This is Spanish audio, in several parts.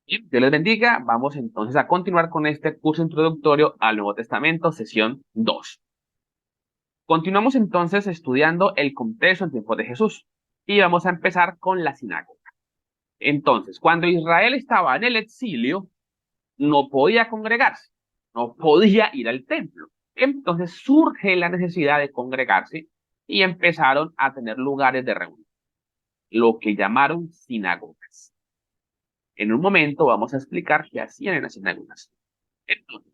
Bien, Dios les bendiga. Vamos entonces a continuar con este curso introductorio al Nuevo Testamento, sesión 2. Continuamos entonces estudiando el contexto en tiempos de Jesús y vamos a empezar con la sinagoga. Entonces, cuando Israel estaba en el exilio, no podía congregarse, no podía ir al templo. Entonces surge la necesidad de congregarse y empezaron a tener lugares de reunión, lo que llamaron sinagogas. En un momento vamos a explicar qué hacían en las sinagogas. Entonces,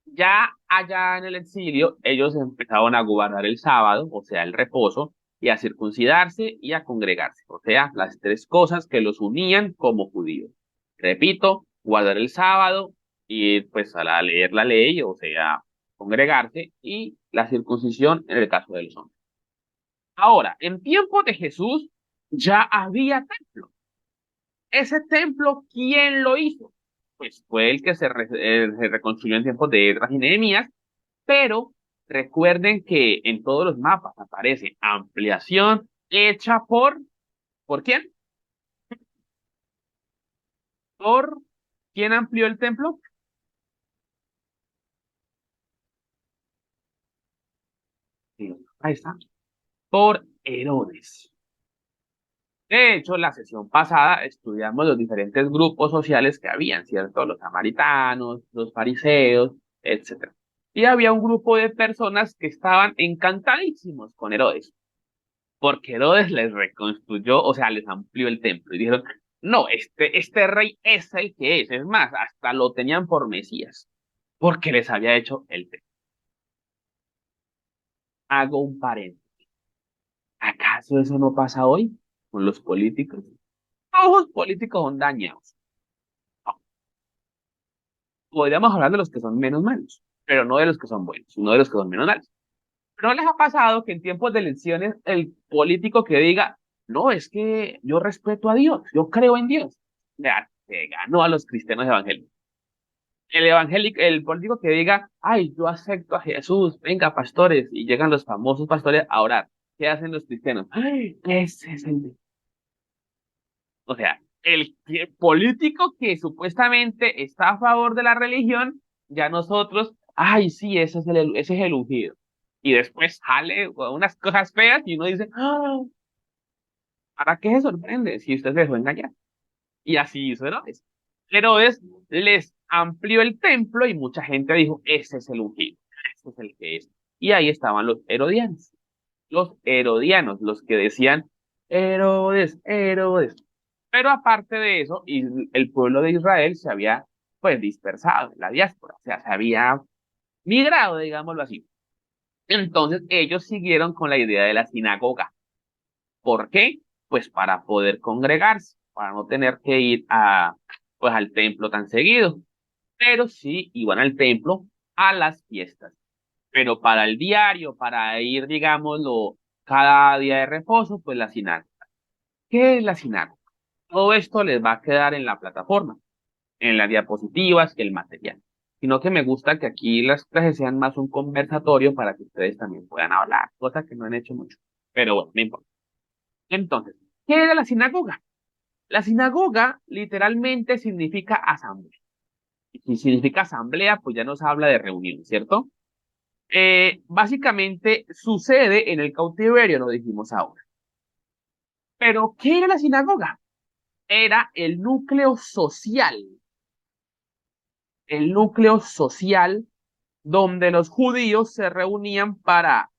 ya allá en el exilio, ellos empezaron a guardar el sábado, o sea, el reposo, y a circuncidarse y a congregarse, o sea, las tres cosas que los unían como judíos. Repito, guardar el sábado y pues a leer la ley, o sea, congregarse, y la circuncisión en el caso de los hombres. Ahora, en tiempos de Jesús ya había templo. Ese templo, ¿quién lo hizo? Pues fue el que se reconstruyó en tiempos de Esdras y Nehemías, pero recuerden que en todos los mapas aparece ampliación hecha ¿por quién? ¿Por quién amplió el templo? Sí, ahí está. Por Herodes. De hecho, la sesión pasada estudiamos los diferentes grupos sociales que habían, ¿cierto? Los samaritanos, los fariseos, etcétera. Y había un grupo de personas que estaban encantadísimos con Herodes, porque Herodes les reconstruyó, o sea, les amplió el templo y dijeron, no, este rey es el que es más, hasta lo tenían por Mesías, porque les había hecho el templo. Hago un paréntesis. ¿Acaso eso no pasa hoy con los políticos? Todos los políticos son dañados. No, podríamos hablar de los que son menos malos, pero no de los que son buenos, sino de los que son menos malos. ¿No les ha pasado que en tiempos de elecciones el político que diga, no, es que yo respeto a Dios, yo creo en Dios, vea, se ganó a los cristianos evangélicos? El evangélico, el político que diga, ay, yo acepto a Jesús, venga, pastores, y llegan los famosos pastores a orar. ¿Qué hacen los cristianos? Ay, ese es el... O sea, político que supuestamente está a favor de la religión, ya nosotros, ay, sí, ese es el ungido. Y después sale unas cosas feas y uno dice, ah, ¿para qué se sorprende si usted se dejó engañar? Y así hizo Herodes. Herodes les amplió el templo y mucha gente dijo, ese es el ungido, ese es el que es. Y ahí estaban los herodianos, los que decían, Herodes, Herodes. Pero aparte de eso, el pueblo de Israel se había pues dispersado en la diáspora, o sea, se había migrado, digámoslo así. Entonces ellos siguieron con la idea de la sinagoga. ¿Por qué? Pues para poder congregarse, para no tener que ir pues al templo tan seguido. Pero sí iban al templo a las fiestas. Pero para el diario, para ir, digámoslo, cada día de reposo, pues la sinagoga. ¿Qué es la sinagoga? Todo esto les va a quedar en la plataforma, en las diapositivas, que el material. Sino que me gusta que aquí las clases sean más un conversatorio para que ustedes también puedan hablar, cosa que no han hecho mucho. Pero bueno, no importa. Entonces, ¿qué era la sinagoga? La sinagoga literalmente significa asamblea. Y si significa asamblea, pues ya nos habla de reunión, ¿cierto? Básicamente sucede en el cautiverio, lo dijimos ahora. Pero, ¿qué era la sinagoga? Era el núcleo social donde los judíos se reunían para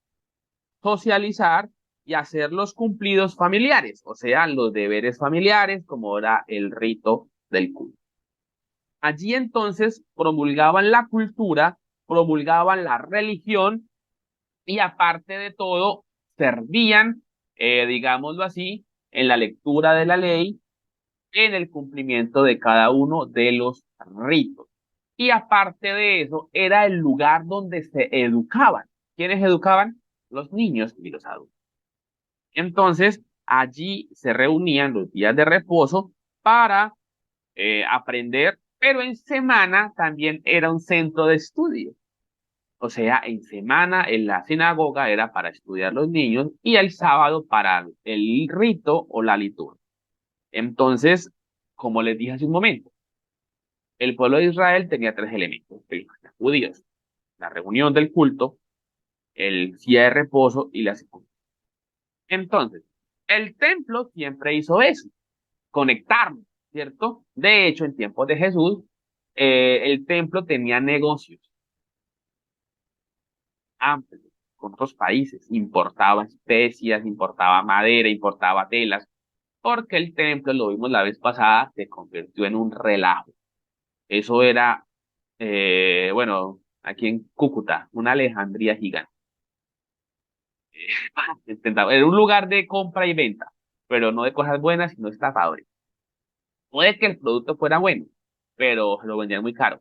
socializar y hacer los cumplidos familiares, o sea, los deberes familiares, como era el rito del culto. Allí entonces promulgaban la cultura, promulgaban la religión y aparte de todo, servían, digámoslo así, en la lectura de la ley, en el cumplimiento de cada uno de los ritos. Y aparte de eso, era el lugar donde se educaban. ¿Quiénes educaban? Los niños y los adultos. Entonces, allí se reunían los días de reposo para aprender, pero en semana también era un centro de estudio. O sea, en semana en la sinagoga era para estudiar los niños y el sábado para el rito o la liturgia. Entonces, como les dije hace un momento, El pueblo de Israel tenía tres elementos: los judíos, la reunión del culto, el día de reposo y la sepultura. Entonces, el templo siempre hizo eso, conectarnos, ¿cierto? De hecho, en tiempos de Jesús, el templo tenía negocios amplios con otros países, importaba especias, importaba madera, importaba telas, porque el templo, lo vimos la vez pasada, se convirtió en un relajo. Eso era, bueno, aquí en Cúcuta, una Alejandría gigante. Era un lugar de compra y venta, pero no de cosas buenas, sino estafadores. Puede que el producto fuera bueno, pero se lo vendían muy caro.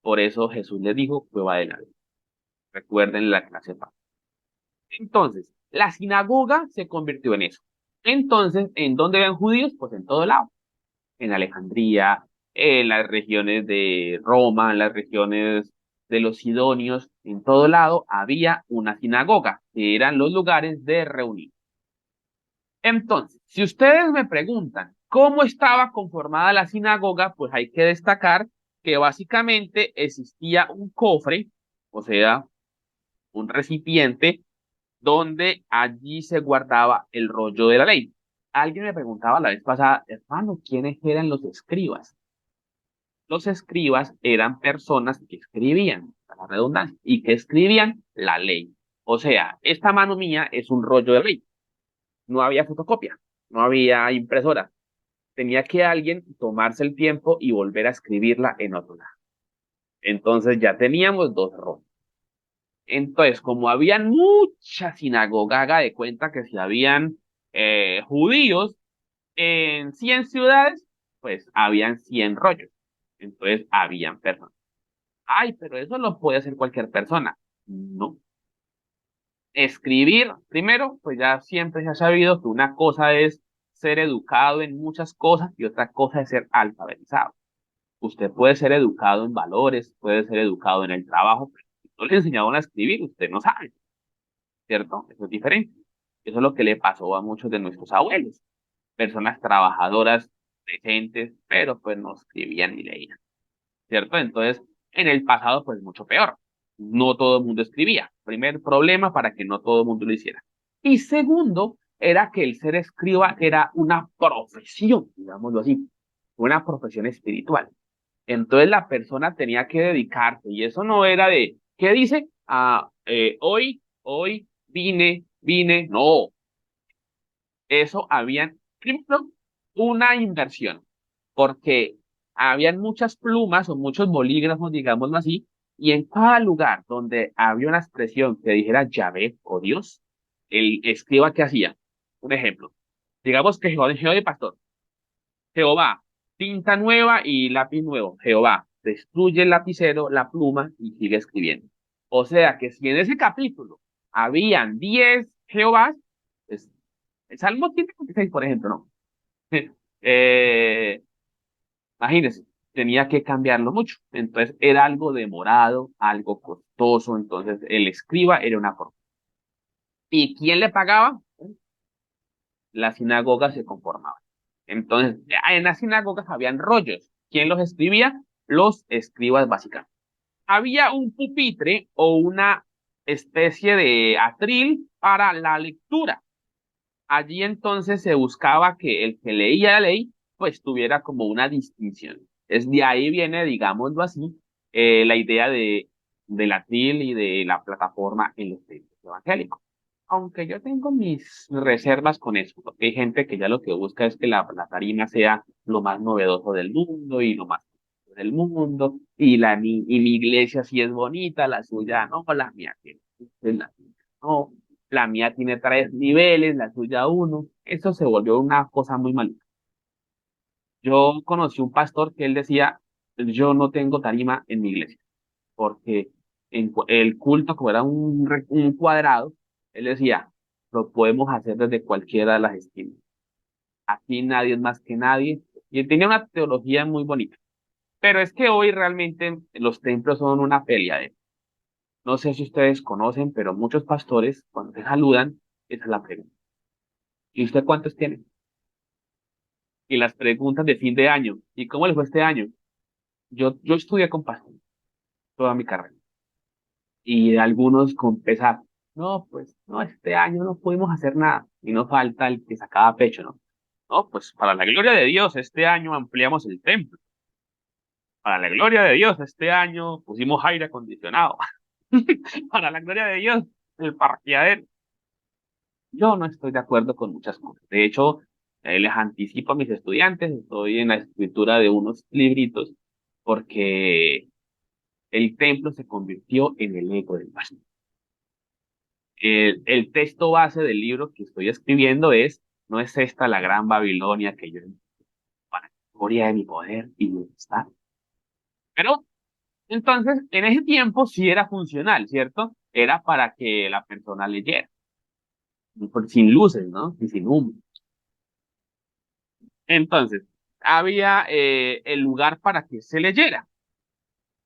Por eso Jesús les dijo, cueva de la ley. Recuerden la clase pasada. Entonces, la sinagoga se convirtió en eso. Entonces, ¿en dónde ven judíos? Pues en todo lado. En Alejandría, en las regiones de Roma, en las regiones de los Sidonios, en todo lado había una sinagoga, que eran los lugares de reunión. Entonces, si ustedes me preguntan cómo estaba conformada la sinagoga, pues hay que destacar que básicamente existía un cofre, o sea, un recipiente donde allí se guardaba el rollo de la ley. Alguien me preguntaba la vez pasada, hermano, ¿quiénes eran los escribas? Los escribas eran personas que escribían, a la redundancia, y que escribían la ley. O sea, esta mano mía es un rollo de ley. No había fotocopia, no había impresora. Tenía que alguien tomarse el tiempo y volver a escribirla en otro lado. Entonces ya teníamos dos rollos. Entonces, como habían mucha sinagoga, haga de cuenta que si habían judíos en 100 ciudades, pues habían 100 rollos. Entonces, habían personas. Ay, pero eso lo puede hacer cualquier persona. No. Escribir, primero, pues ya siempre se ha sabido que una cosa es ser educado en muchas cosas y otra cosa es ser alfabetizado. Usted puede ser educado en valores, puede ser educado en el trabajo, pero si no le enseñaron a escribir, usted no sabe, ¿cierto? Eso es diferente. Eso es lo que le pasó a muchos de nuestros abuelos, personas trabajadoras, decentes, pero pues no escribían ni leían, ¿cierto? Entonces, en el pasado, pues mucho peor. No todo el mundo escribía. Primer problema para que no todo el mundo lo hiciera. Y segundo, era que el ser escriba era una profesión, digámoslo así, una profesión espiritual. Entonces la persona tenía que dedicarse y eso no era de, ¿qué dice? Hoy vine. No, eso habían, primero, una inversión, porque habían muchas plumas o muchos bolígrafos, digámoslo así, y en cada lugar donde había una expresión que dijera Yahvé o Dios, el escriba que hacía, un ejemplo, digamos que Jehová de pastor, Jehová, tinta nueva y lápiz nuevo, Jehová, destruye el lapicero, la pluma y sigue escribiendo. O sea que si en ese capítulo habían 10 Jehovás, pues, el Salmo 146, por ejemplo, ¿no? Eh, imagínense, tenía que cambiarlo mucho. Entonces era algo demorado, algo costoso. Entonces el escriba era una forma. ¿Y quién le pagaba? La sinagoga se conformaba. Entonces, en las sinagogas habían rollos. ¿Quién los escribía? Los escribas básicamente. Había un pupitre o una especie de atril para la lectura. Allí entonces se buscaba que el que leía la ley, pues tuviera como una distinción. Es de ahí viene, digámoslo así, la idea de la TIL y de la plataforma en los templos evangélicos. Aunque yo tengo mis reservas con eso, porque hay gente que ya lo que busca es que la tarima sea lo más novedoso del mundo y lo más del mundo, y mi iglesia sí es bonita, la suya no, la mía que la suya no, la mía tiene tres niveles, la suya uno. Eso se volvió una cosa muy maluca. Yo conocí un pastor que él decía, yo no tengo tarima en mi iglesia, porque el culto, como era un cuadrado, él decía, lo podemos hacer desde cualquiera de las esquinas. Aquí nadie es más que nadie. Y él tenía una teología muy bonita. Pero es que hoy realmente los templos son una pelea. No sé si ustedes conocen, pero muchos pastores, cuando te saludan, esa es la pregunta. ¿Y usted cuántos tiene? Y las preguntas de fin de año. ¿Y cómo le fue este año? Yo estudié con pasión toda mi carrera y algunos con pesar. No, pues, no, este año no pudimos hacer nada y no falta el que sacaba pecho, ¿no? No, pues para la gloria de Dios, este año ampliamos el templo. Para la gloria de Dios, este año pusimos aire acondicionado. Para la gloria de Dios, el parqueadero. Yo no estoy de acuerdo con muchas cosas. De hecho, les anticipo a mis estudiantes, estoy en la escritura de unos libritos porque el templo se convirtió en el eco del pastor. El texto base del libro que estoy escribiendo es, ¿no es esta la gran Babilonia que yo para gloria de mi poder y mi majestad? Pero entonces, en ese tiempo sí era funcional, ¿cierto? Era para que la persona leyera, sin luces, ¿no? Y sin humo. Entonces, había el lugar para que se leyera.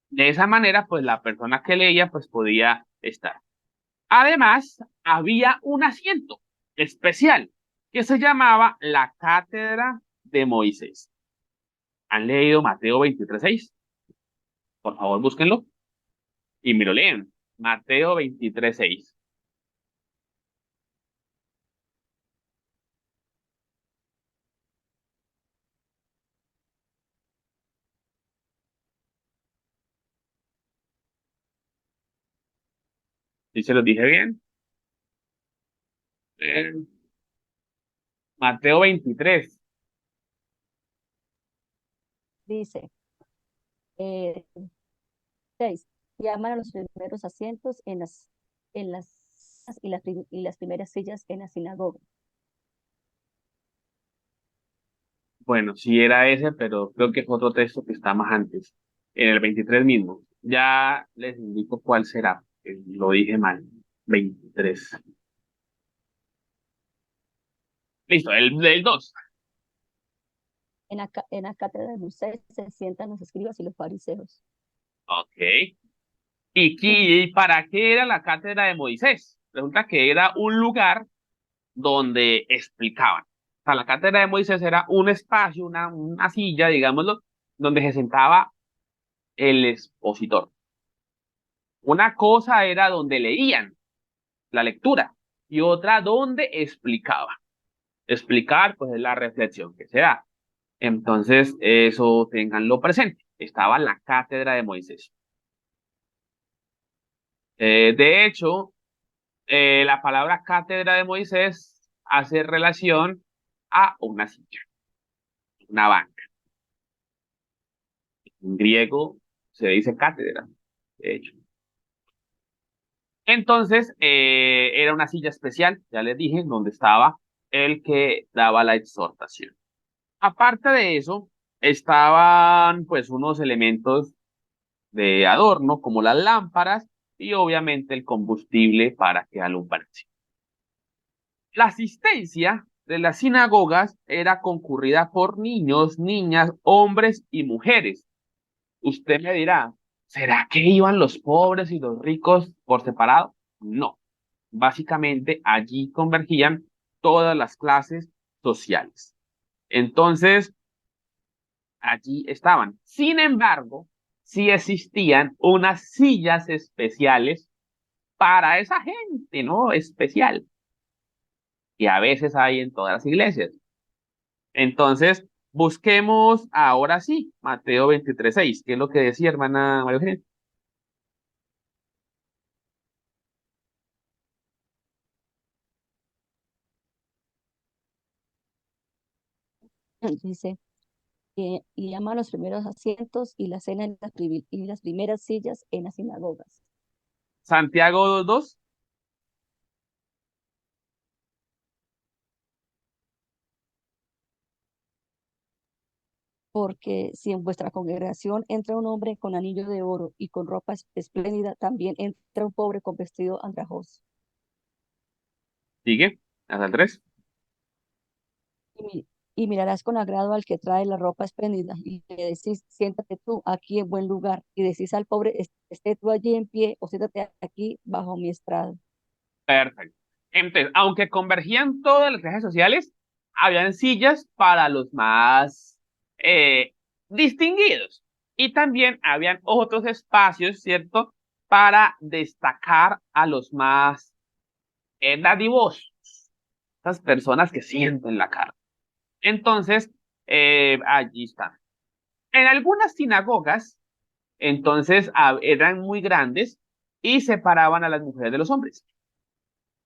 De esa manera, pues la persona que leía, pues podía estar. Además, había un asiento especial que se llamaba la Cátedra de Moisés. ¿Han leído Mateo 23:6? Por favor, búsquenlo y me lo leen. Mateo 23:6. ¿Sí se los dije bien? Eh, Mateo 23. Dice, eh, 6. Llaman a los primeros asientos y las primeras sillas en la sinagoga. Bueno, sí era ese, pero creo que es otro texto que está más antes, en el 23 mismo. Ya les indico cuál será, que lo dije mal. 23. Listo, el 2. En la cátedra de Moisés se sientan los escribas y los fariseos. Ok. ¿Y para qué era la cátedra de Moisés? Resulta que era un lugar donde explicaban. O sea, la cátedra de Moisés era un espacio, una silla, digámoslo, donde se sentaba el expositor. Una cosa era donde leían la lectura y otra donde explicaban. Explicar, pues, es la reflexión que se da. Entonces, eso tenganlo presente. Estaba la cátedra de Moisés. De hecho, la palabra cátedra de Moisés hace relación a una silla, una banca. En griego se dice cátedra, de hecho. Entonces, era una silla especial, ya les dije, donde estaba el que daba la exhortación. Aparte de eso, estaban pues unos elementos de adorno como las lámparas y obviamente el combustible para que alumbrase. La asistencia de las sinagogas era concurrida por niños, niñas, hombres y mujeres. Usted me dirá, ¿será que iban los pobres y los ricos por separado? No. Básicamente allí convergían todas las clases sociales. Entonces, allí estaban. Sin embargo, sí existían unas sillas especiales para esa gente, ¿no? Especial. Y a veces hay en todas las iglesias. Entonces, busquemos ahora sí, Mateo 23:6, que es lo que decía hermana María Eugenia. Dice, y llaman a los primeros asientos y la cena y las primeras sillas en las sinagogas. Santiago 2:2. Porque si en vuestra congregación entra un hombre con anillo de oro y con ropa espléndida, también entra un pobre con vestido andrajoso. Sigue, hasta el 3. Y, y mirarás con agrado al que trae la ropa espléndida y le decís, siéntate tú aquí en buen lugar. Y decís al pobre, esté tú allí en pie o siéntate aquí bajo mi estrado. Perfecto. Entonces, aunque convergían todas las clases sociales, habían sillas para los más distinguidos. Y también habían otros espacios, ¿cierto? Para destacar a los más dadivosos, esas personas que sienten la carne. Entonces, allí están. En algunas sinagogas, entonces, eran muy grandes y separaban a las mujeres de los hombres.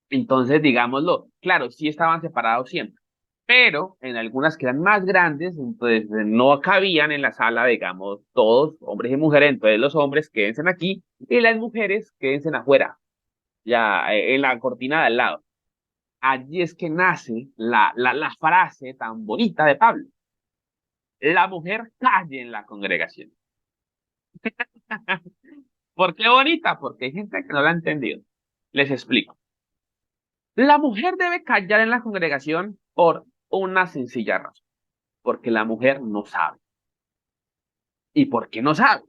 Entonces, digámoslo, claro, sí estaban separados siempre, pero en algunas que eran más grandes, entonces no cabían en la sala, digamos, todos, hombres y mujeres, entonces los hombres quédense aquí y las mujeres quédense afuera, ya en la cortina de al lado. Allí es que nace la frase tan bonita de Pablo: la mujer calle en la congregación. ¿Por qué bonita? Porque hay gente que no la ha entendido. Les explico. La mujer debe callar en la congregación por una sencilla razón, porque la mujer no sabe. ¿Y por qué no sabe?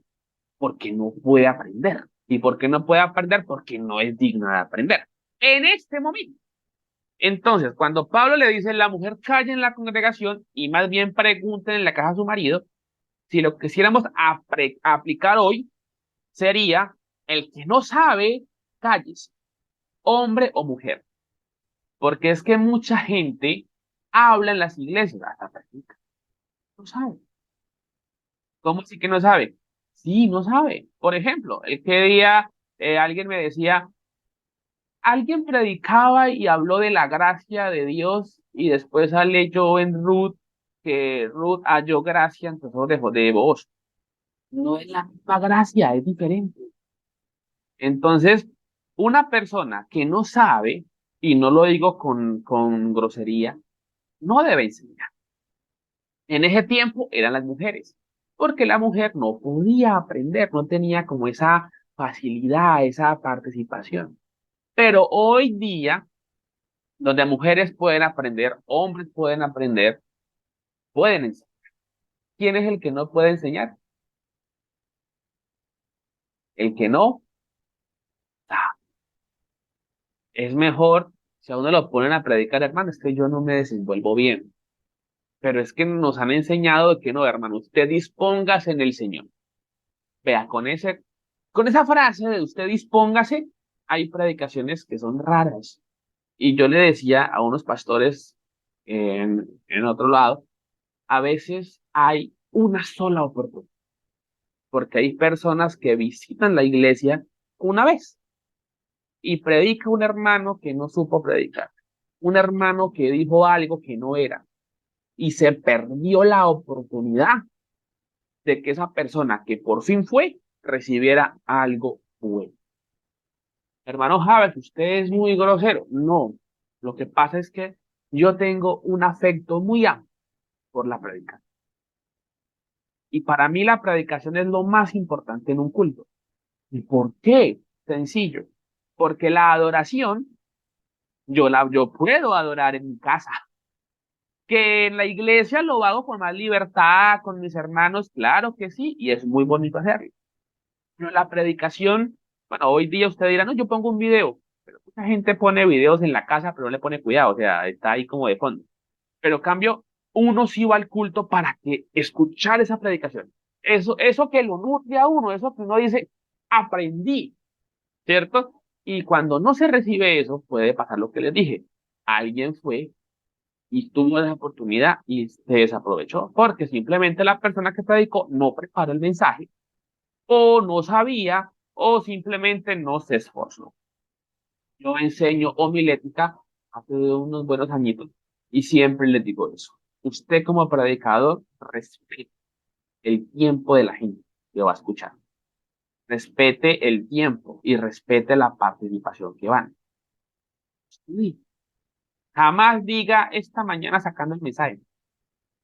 Porque no puede aprender. ¿Y por qué no puede aprender? Porque no es digna de aprender. En este momento. Entonces, cuando Pablo le dice la mujer calla en la congregación y más bien pregunten en la casa a su marido, si lo quisiéramos aplicar hoy sería: el que no sabe, cállese, hombre o mujer. Porque es que mucha gente habla en las iglesias, hasta predica, no sabe. ¿Cómo así que no sabe? Sí, no sabe. Por ejemplo, el que día alguien me decía, alguien predicaba y habló de la gracia de Dios y después leyó en Ruth que Ruth halló gracia, entonces dejó de vos. No es la misma gracia, es diferente. Entonces, una persona que no sabe, y no lo digo con grosería, no debe enseñar. En ese tiempo eran las mujeres, porque la mujer no podía aprender, no tenía como esa facilidad, esa participación. Pero hoy día, donde mujeres pueden aprender, hombres pueden aprender, pueden enseñar. ¿Quién es el que no puede enseñar? El que no sabe. Es mejor, si a uno lo ponen a predicar, hermano, es que yo no me desenvuelvo bien. Pero es que nos han enseñado que no, hermano, usted dispóngase en el Señor. Vea, con esa frase de usted dispóngase, hay predicaciones que son raras. Y yo le decía a unos pastores en otro lado, a veces hay una sola oportunidad, porque hay personas que visitan la iglesia una vez y predica un hermano que no supo predicar, un hermano que dijo algo que no era y se perdió la oportunidad de que esa persona que por fin fue recibiera algo bueno. Hermano Javes, usted es muy grosero. No, lo que pasa es que yo tengo un afecto muy amplio por la predicación. Y para mí la predicación es lo más importante en un culto. ¿Y por qué? Sencillo. Porque la adoración, yo puedo adorar en mi casa. Que en la iglesia lo hago con más libertad, con mis hermanos, claro que sí, y es muy bonito hacerlo. Pero la predicación, bueno, hoy día usted dirá, no, yo pongo un video, pero mucha gente pone videos en la casa, pero no le pone cuidado, o sea, está ahí como de fondo. Pero cambio, uno sí va al culto para que escuchar esa predicación. Eso que lo nutre a uno, eso que uno dice, aprendí, ¿cierto? Y cuando no se recibe eso, puede pasar lo que les dije. Alguien fue y tuvo esa oportunidad y se desaprovechó, porque simplemente la persona que predicó no preparó el mensaje, o no sabía, o simplemente no se esforzó. Yo enseño homilética hace unos buenos añitos y siempre les digo eso. Usted como predicador respete el tiempo de la gente que va a escuchar. Respete el tiempo y respete la participación que van. Sí. Jamás diga esta mañana sacando el mensaje,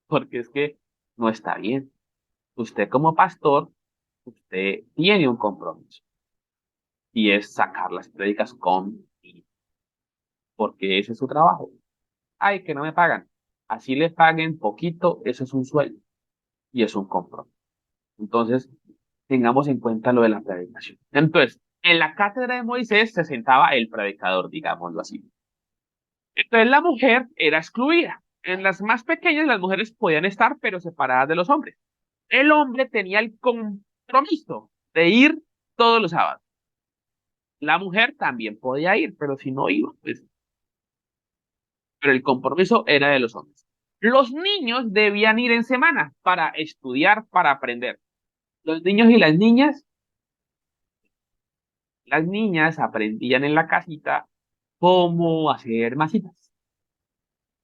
porque es que no está bien. Usted como pastor, usted tiene un compromiso y es sacar las prédicas con, porque ese es su trabajo. Ay, que no me pagan. Así le paguen poquito, eso es un sueldo y es un compromiso. Entonces, tengamos en cuenta lo de la predicación. Entonces, en la cátedra de Moisés se sentaba el predicador, digámoslo así. Entonces, la mujer era excluida. En las más pequeñas, las mujeres podían estar, pero separadas de los hombres. El hombre tenía el compromiso de ir todos los sábados. La mujer también podía ir, pero si no iba, pues, pero el compromiso era de los hombres. Los niños debían ir en semana para estudiar, para aprender. Los niños y las niñas aprendían en la casita cómo hacer masitas,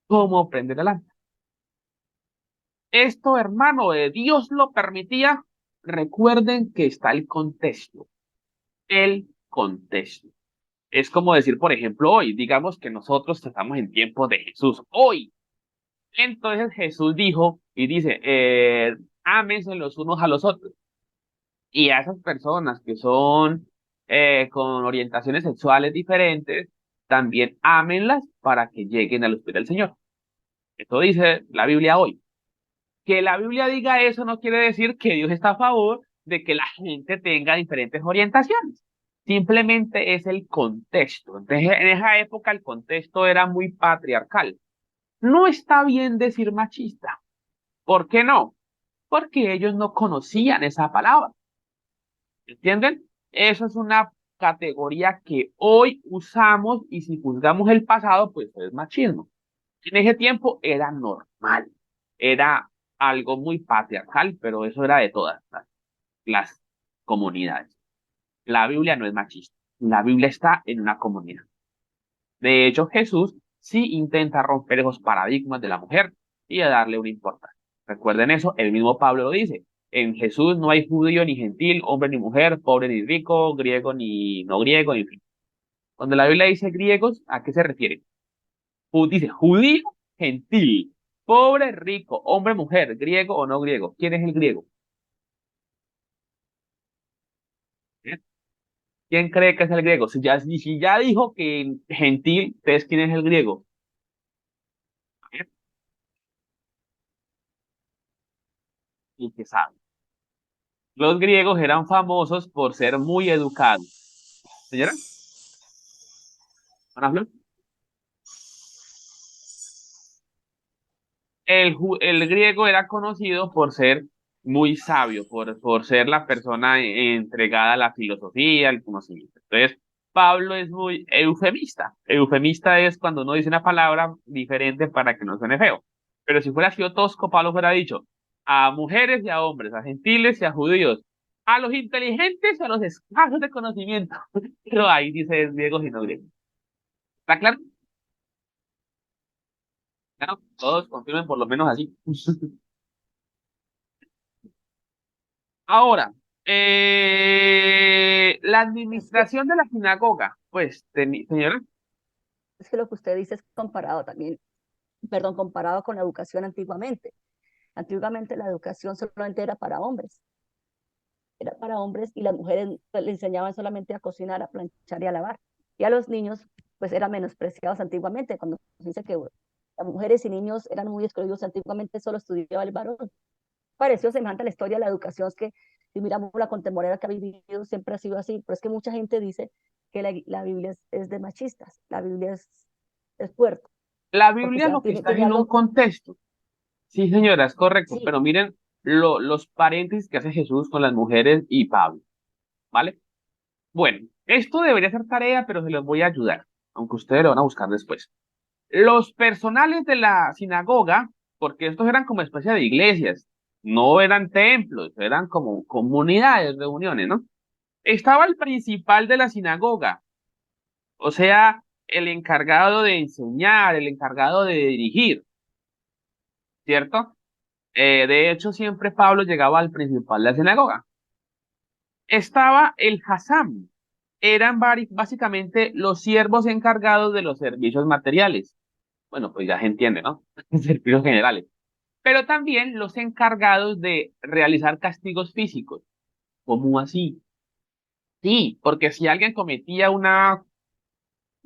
cómo prender la lámpara. Esto, hermano, Dios lo permitía. Recuerden que está el contexto. El contexto. Es como decir, por ejemplo, hoy, digamos que nosotros estamos en tiempos de Jesús. Hoy. Entonces Jesús dijo y dice, ámense los unos a los otros. Y a esas personas que son con orientaciones sexuales diferentes, también ámenlas para que lleguen a los pies del Señor. Esto dice la Biblia hoy. Que la Biblia diga eso no quiere decir que Dios está a favor de que la gente tenga diferentes orientaciones. Simplemente es el contexto. Entonces, en esa época el contexto era muy patriarcal. No está bien decir machista. ¿Por qué no? Porque ellos no conocían esa palabra. ¿Entienden? Eso es una categoría que hoy usamos y si juzgamos el pasado, pues es machismo. En ese tiempo era normal, era algo muy patriarcal, pero eso era de todas las comunidades. La Biblia no es machista, la Biblia está en una comunidad. De hecho, Jesús sí intenta romper esos paradigmas de la mujer y a darle una importancia. Recuerden eso, el mismo Pablo lo dice. En Jesús no hay judío ni gentil, hombre ni mujer, pobre ni rico, griego ni no griego, en fin. Cuando la Biblia dice griegos, ¿a qué se refiere? Dice judío, gentil, pobre, rico, hombre, mujer, griego o no griego. ¿Quién es el griego? ¿Eh? ¿Quién cree que es el griego? Si ya dijo que gentil, entonces ¿quién es el griego? ¿Eh? ¿Y qué sabe? Los griegos eran famosos por ser muy educados. ¿Señora? ¿Ana Flor? El griego era conocido por ser muy sabio, por ser la persona entregada a la filosofía, al conocimiento. Entonces, Pablo es muy eufemista. Eufemista es cuando uno dice una palabra diferente para que no suene feo. Pero si fuera sido tosco, Pablo fuera dicho a mujeres y a hombres, a gentiles y a judíos, a los inteligentes y a los escasos de conocimiento. Pero ahí dice griegos y no griegos. ¿Está claro? Claro, todos confirmen por lo menos así. Ahora, la Es que, administración de la sinagoga, pues, señora, es que lo que usted dice es comparado también, perdón, comparado con la educación antiguamente. Antiguamente la educación solamente era para hombres y las mujeres pues, le enseñaban solamente a cocinar, a planchar y a lavar. Y a los niños, pues eran menospreciados antiguamente, cuando se dice que las mujeres y niños eran muy excluidos antiguamente, solo estudiaba el varón. Pareció semejante a la historia de la educación, es que si miramos la contemporánea que ha vivido, siempre ha sido así, pero es que mucha gente dice que la Biblia es de machistas, la Biblia es fuerte, la porque Biblia lo que está tiene en un algo, contexto. Sí, señora, es correcto, sí, pero miren los paréntesis que hace Jesús con las mujeres y Pablo, ¿vale? Bueno, esto debería ser tarea, pero se los voy a ayudar, aunque ustedes lo van a buscar después. Los personales de la sinagoga, porque estos eran como especie de iglesias, no eran templos, eran como comunidades, reuniones, ¿no? Estaba el principal de la sinagoga, o sea, el encargado de enseñar, el encargado de dirigir, ¿cierto? De hecho, siempre Pablo llegaba al principal de la sinagoga. Estaba el Hassam, eran básicamente los siervos encargados de los servicios materiales. Bueno, pues ya se entiende, ¿no? Servicios generales. Pero también los encargados de realizar castigos físicos. ¿Cómo así? Sí, porque si alguien cometía un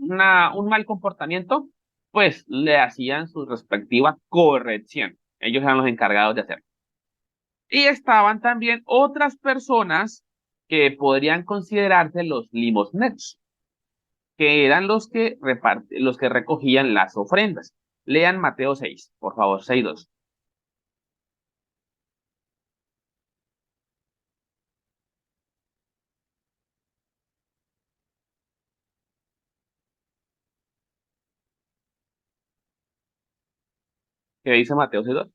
mal comportamiento, pues le hacían su respectiva corrección. Ellos eran los encargados de hacerlo. Y estaban también otras personas que podrían considerarse los limosneros, que eran los que recogían las ofrendas. Lean Mateo 6, por favor, 6:2. ¿Qué dice Mateo 6:2?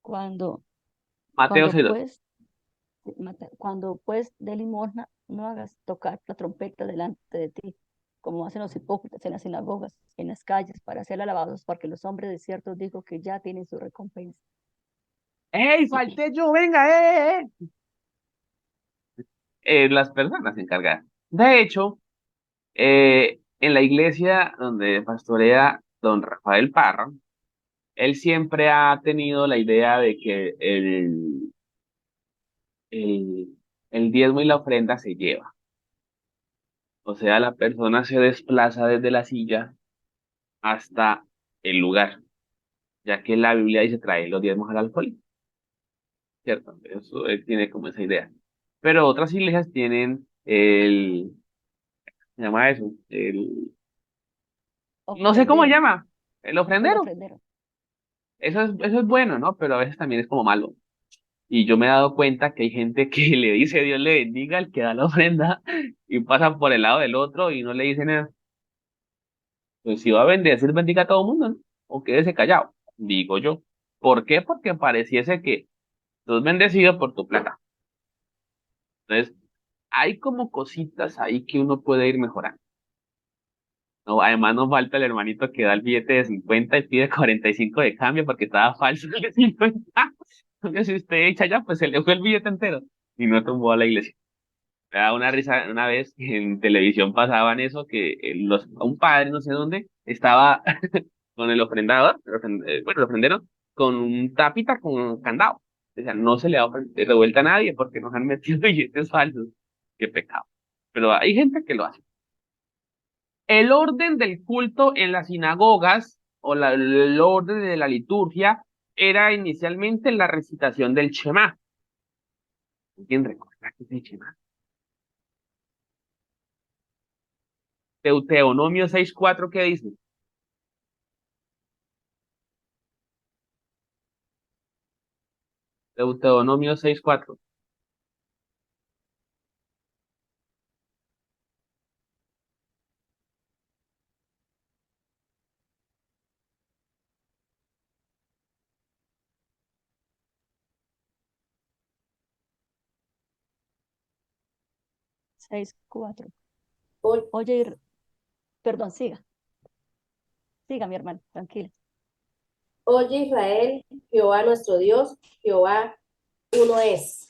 Cuando, Mateo cuando 6:2. pues, cuando pues de limosna, no hagas tocar la trompeta delante de ti, como hacen los hipócritas en las sinagogas, en las calles, para ser alabados, porque los hombres de cierto digo que ya tienen su recompensa. ¡Ey, falté yo! ¡Venga, las personas encargadas. De hecho, en la iglesia donde pastorea don Rafael Parra, él siempre ha tenido la idea de que el, el diezmo y la ofrenda se lleva. O sea, la persona se desplaza desde la silla hasta el lugar, ya que la Biblia dice trae los diezmos al alcohol, ¿cierto? Eso él tiene como esa idea. Pero otras iglesias tienen se llama eso, no sé cómo se Ofrendero, llama, el el ofrendero. ofrendero. Eso es bueno, ¿no? Pero a veces también es como malo. Y yo me he dado cuenta que hay gente que le dice Dios le bendiga al que da la ofrenda y pasa por el lado del otro y no le dice nada. Pues si va a bendecir, bendiga a todo el mundo, ¿no? O quédese callado, digo yo. ¿Por qué? Porque pareciese que tú es bendecido por tu plata. Entonces, hay como cositas ahí que uno puede ir mejorando. No, además nos falta el hermanito que da el billete de 50 y pide 45 de cambio porque estaba falso el de 50. Porque si usted echa ya, pues se le fue el billete entero y no tumbó a la iglesia. Me da una risa una vez que en televisión pasaban eso, que un padre, no sé dónde, estaba con el ofrendador, bueno, el ofrendero, con un tapita con candado. O sea, no se le da revuelta a nadie porque nos han metido billetes falsos. Qué pecado. Pero hay gente que lo hace. El orden del culto en las sinagogas o el orden de la liturgia era inicialmente la recitación del Shema. ¿Quién recuerda qué es el Shema? Deuteronomio 6:4, ¿qué dice? Deuteronomio 6:4. 6:4. O- Oye, perdón, siga, siga, mi hermano, tranquila. Oye Israel, Jehová nuestro Dios, Jehová uno es.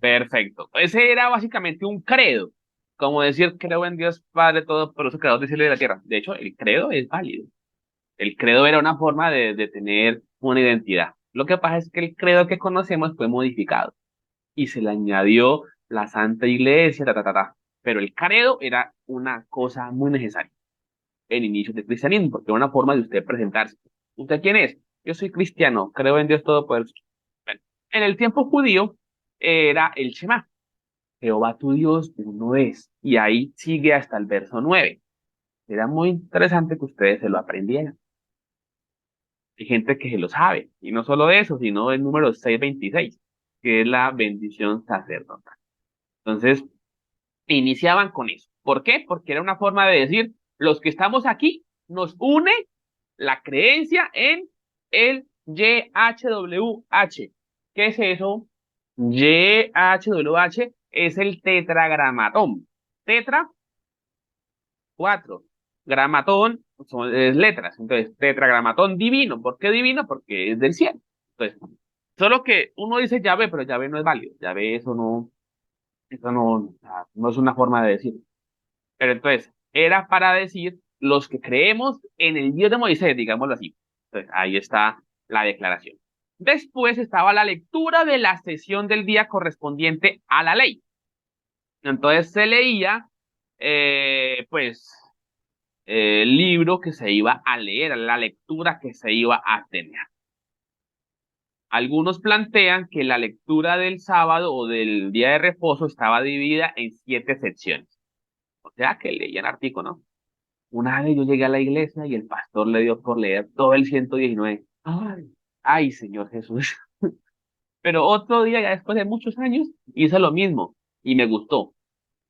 Perfecto. Ese era básicamente un credo. Como decir, creo en Dios Padre Todopoderoso, creador del cielo y de la tierra. De hecho, el credo es válido. El credo era una forma de tener una identidad. Lo que pasa es que el credo que conocemos fue modificado y se le añadió la Santa Iglesia, ta, ta, ta, ta. Pero el credo era una cosa muy necesaria en inicios del cristianismo, porque era una forma de usted presentarse. ¿Usted quién es? Yo soy cristiano, creo en Dios Todopoderoso. Bueno, en el tiempo judío era el Shema. Jehová tu Dios uno es. Y ahí sigue hasta el verso 9. Era muy interesante que ustedes se lo aprendieran. Hay gente que se lo sabe. Y no solo eso, sino el número 626, que es la bendición sacerdotal. Entonces, iniciaban con eso. ¿Por qué? Porque era una forma de decir, los que estamos aquí, nos une la creencia en el YHWH. ¿Qué es eso? YHWH es el tetragramatón. Tetra, cuatro. Gramatón es letras. Entonces, tetragramatón divino. ¿Por qué divino? Porque es del cielo. Entonces, solo que uno dice llave, pero llave no es válido. Llave, eso no es una forma de decirlo. Pero entonces, era para decir los que creemos en el Dios de Moisés, digámoslo así. Entonces, ahí está la declaración. Después estaba la lectura de la sesión del día correspondiente a la ley. Entonces se leía, pues, el libro que se iba a leer, la lectura que se iba a tener. Algunos plantean que la lectura del sábado o del día de reposo estaba dividida en 7 secciones. O sea, que leían artículos, ¿no? Una vez yo llegué a la iglesia y el pastor le dio por leer todo el 119. Ay, ay, Señor Jesús. Pero otro día, ya después de muchos años, hice lo mismo y me gustó.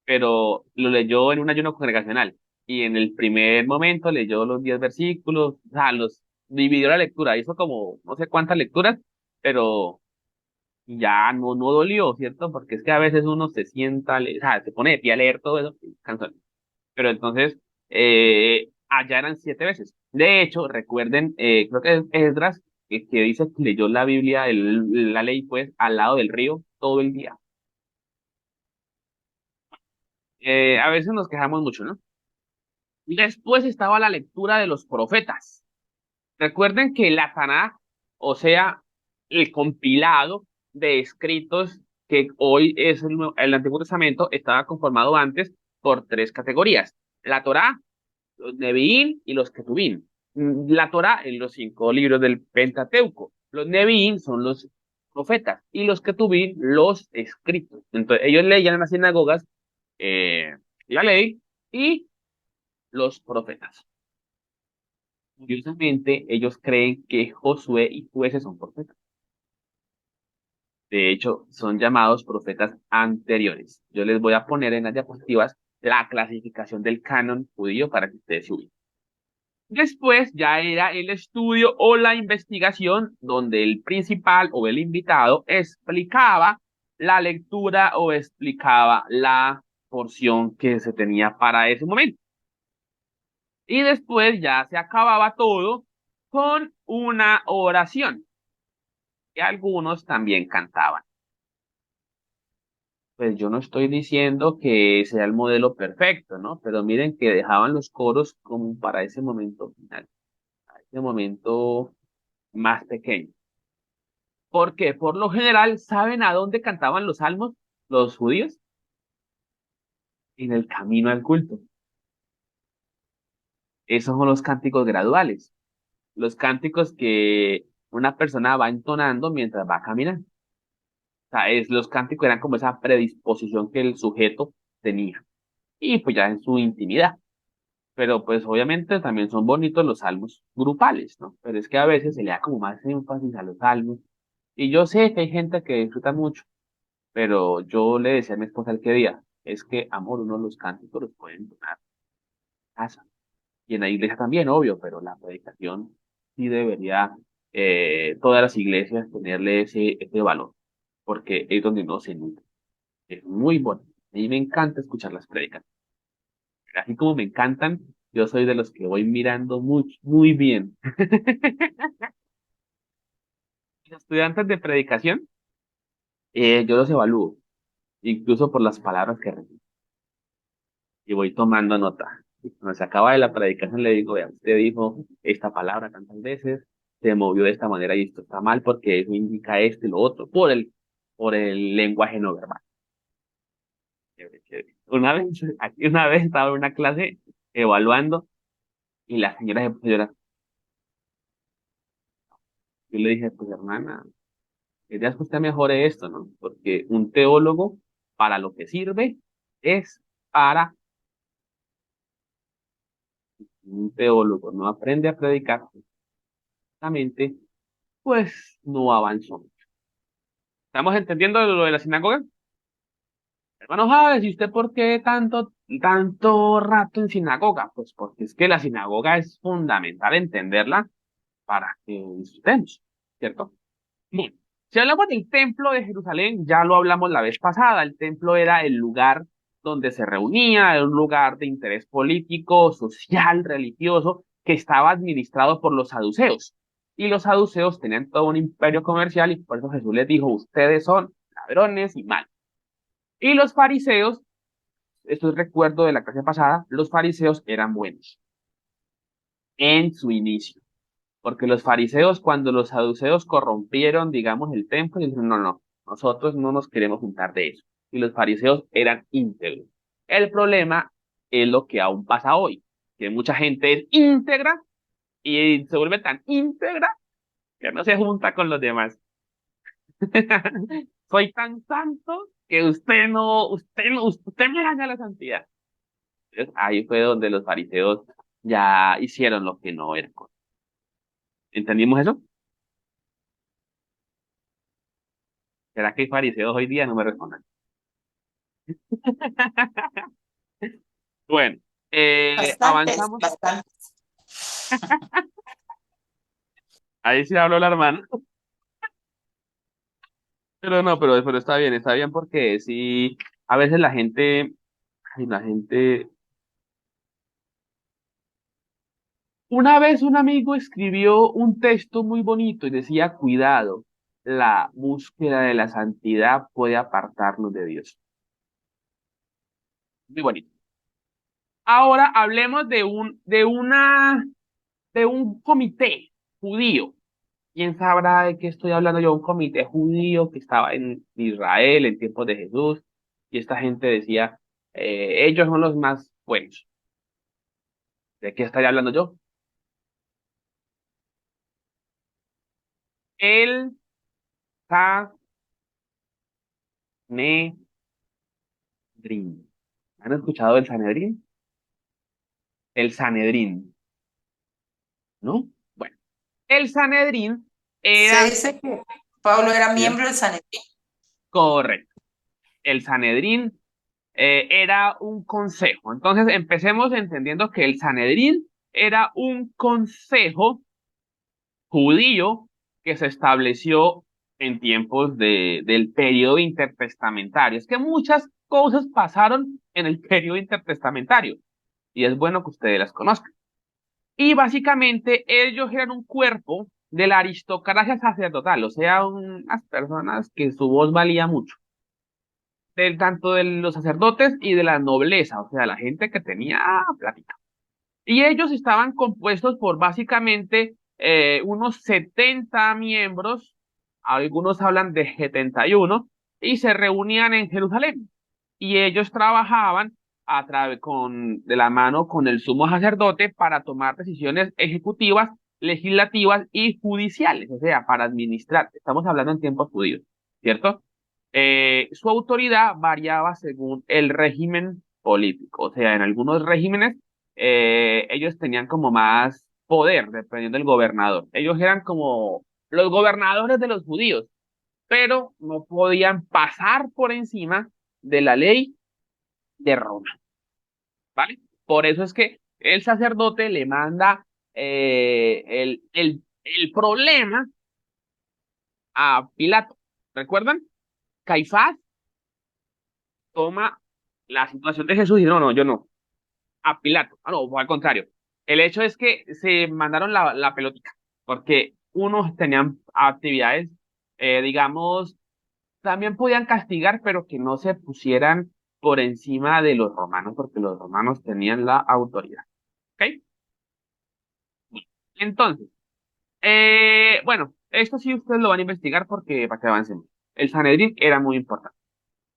pero lo leyó en un ayuno congregacional. Y en el primer momento leyó los 10 versículos, o sea, los dividió la lectura, hizo como no sé cuántas lecturas, pero ya no dolió, ¿cierto? Porque es que a veces uno se sienta, o sea, se pone de pie a leer todo eso, y cansa. Pero entonces, allá eran 7 veces. De hecho, recuerden, creo que es Esdras, que dice que leyó la Biblia, la ley, pues, al lado del río todo el día. A veces nos quejamos mucho, ¿no? Después estaba la lectura de los profetas. Recuerden que la Tanaj, o sea, el compilado de escritos que hoy es el Antiguo Testamento, estaba conformado antes por tres categorías: la Torá, los Nevi'im y los Ketubim. La Torá en los 5 libros del Pentateuco. Los Nevi'im son los profetas y los Ketubim los escritos. Entonces, ellos leían en las sinagogas la ley y los profetas. Curiosamente, ellos creen que Josué y Jueces son profetas. De hecho, son llamados profetas anteriores. Yo les voy a poner en las diapositivas la clasificación del canon judío para que ustedes se ubiquen. Después ya era el estudio o la investigación donde el principal o el invitado explicaba la lectura o explicaba la porción que se tenía para ese momento. Y después ya se acababa todo con una oración que algunos también cantaban. Pues yo no estoy diciendo que sea el modelo perfecto, ¿no? Pero miren que dejaban los coros como para ese momento final, para ese momento más pequeño. Porque por lo general, ¿saben a dónde cantaban los salmos los judíos? En el camino al culto. Esos son los cánticos graduales, los cánticos que una persona va entonando mientras va caminando. O sea, los cánticos eran como esa predisposición que el sujeto tenía. Y pues ya en su intimidad. Pero pues obviamente también son bonitos los salmos grupales, ¿no? Pero es que a veces se le da como más énfasis a los salmos. Y yo sé que hay gente que disfruta mucho, pero yo le decía a mi esposa el que día, es que, amor, uno los cánticos los pueden donar en casa. Y en la iglesia también, obvio, pero la predicación sí debería, todas las iglesias tenerle ese valor, porque es donde uno se nutre. Es muy bueno. A mí me encanta escuchar las prédicas. Así como me encantan, yo soy de los que voy mirando muy bien. Los estudiantes de predicación, yo los evalúo, incluso por las palabras que repiten, y voy tomando nota. Y cuando se acaba de la predicación, le digo, vea, usted dijo esta palabra tantas veces, se movió de esta manera y esto está mal porque eso indica esto y lo otro, por el lenguaje no verbal. Chévere, chévere. Una vez estaba en una clase evaluando y la señora se puso a llorar. Yo le dije, pues hermana, querías que usted mejore esto, ¿no? Porque un teólogo, para lo que sirve, es para un teólogo. No aprende a predicar, justamente, pues no avanzó. ¿Estamos entendiendo lo de la sinagoga? Hermano Javes, ¿y usted por qué tanto rato en sinagoga? Pues porque es que la sinagoga es fundamental entenderla para que disfrutemos, ¿cierto? Bien, si hablamos del templo de Jerusalén, ya lo hablamos la vez pasada. El templo era el lugar donde se reunía, era un lugar de interés político, social, religioso, que estaba administrado por los saduceos. Y los saduceos tenían todo un imperio comercial y por eso Jesús les dijo, ustedes son ladrones y malos. Y los fariseos, esto es recuerdo de la clase pasada, los fariseos eran buenos en su inicio. Porque los fariseos, cuando los saduceos corrompieron, digamos, el templo, dijeron, no, no, nosotros no nos queremos juntar de eso. Y los fariseos eran íntegros. El problema es lo que aún pasa hoy, que mucha gente es íntegra y se vuelve tan íntegra que no se junta con los demás. Soy tan santo que usted me daña la santidad. Entonces, ahí fue donde los fariseos ya hicieron lo que no era. ¿Entendimos eso? ¿Será que hay fariseos hoy día? No me respondan. Bueno, Bastantes, avanzamos. bastantes. Ahí sí habló la hermana. Pero no, pero está bien porque sí, a veces la gente, una vez un amigo escribió un texto muy bonito y decía, cuidado, la búsqueda de la santidad puede apartarnos de Dios. Muy bonito. Ahora hablemos de un comité judío. ¿Quién sabrá de qué estoy hablando yo? Un comité judío que estaba en Israel en tiempos de Jesús y esta gente decía, ellos son los más buenos. ¿De qué estoy hablando yo? El Sanedrín. ¿Han escuchado del Sanedrín? El Sanedrín, ¿no? Bueno, el Sanedrín Se era dice que Pablo era bien miembro del Sanedrín. correcto. El Sanedrín era un consejo. Entonces, empecemos entendiendo que el Sanedrín era un consejo judío que se estableció en tiempos del periodo intertestamentario. Es que muchas cosas pasaron en el periodo intertestamentario y es bueno que ustedes las conozcan. Y básicamente ellos eran un cuerpo de la aristocracia sacerdotal, o sea, unas personas que su voz valía mucho, del tanto de los sacerdotes y de la nobleza, o sea, la gente que tenía plática. Y ellos estaban compuestos por básicamente unos 70 miembros, algunos hablan de 71, y se reunían en Jerusalén. Y ellos trabajaban de la mano con el sumo sacerdote para tomar decisiones ejecutivas, legislativas y judiciales, o sea, para administrar. Estamos hablando en tiempos judíos, ¿cierto? Su autoridad variaba según el régimen político, o sea, en algunos regímenes ellos tenían como más poder, dependiendo del gobernador. Ellos eran como los gobernadores de los judíos, pero no podían pasar por encima de la ley de Roma, ¿vale? Por eso es que el sacerdote le manda el problema a Pilato. ¿Recuerdan? Caifás toma la situación de Jesús y no, no, yo no. A Pilato. Ah, no, fue al contrario. El hecho es que se mandaron la pelotita, porque unos tenían actividades, digamos, también podían castigar, pero que no se pusieran por encima de los romanos, porque los romanos tenían la autoridad. ¿Ok? Entonces, bueno, esto sí ustedes lo van a investigar porque para que avancen. El Sanedrín era muy importante.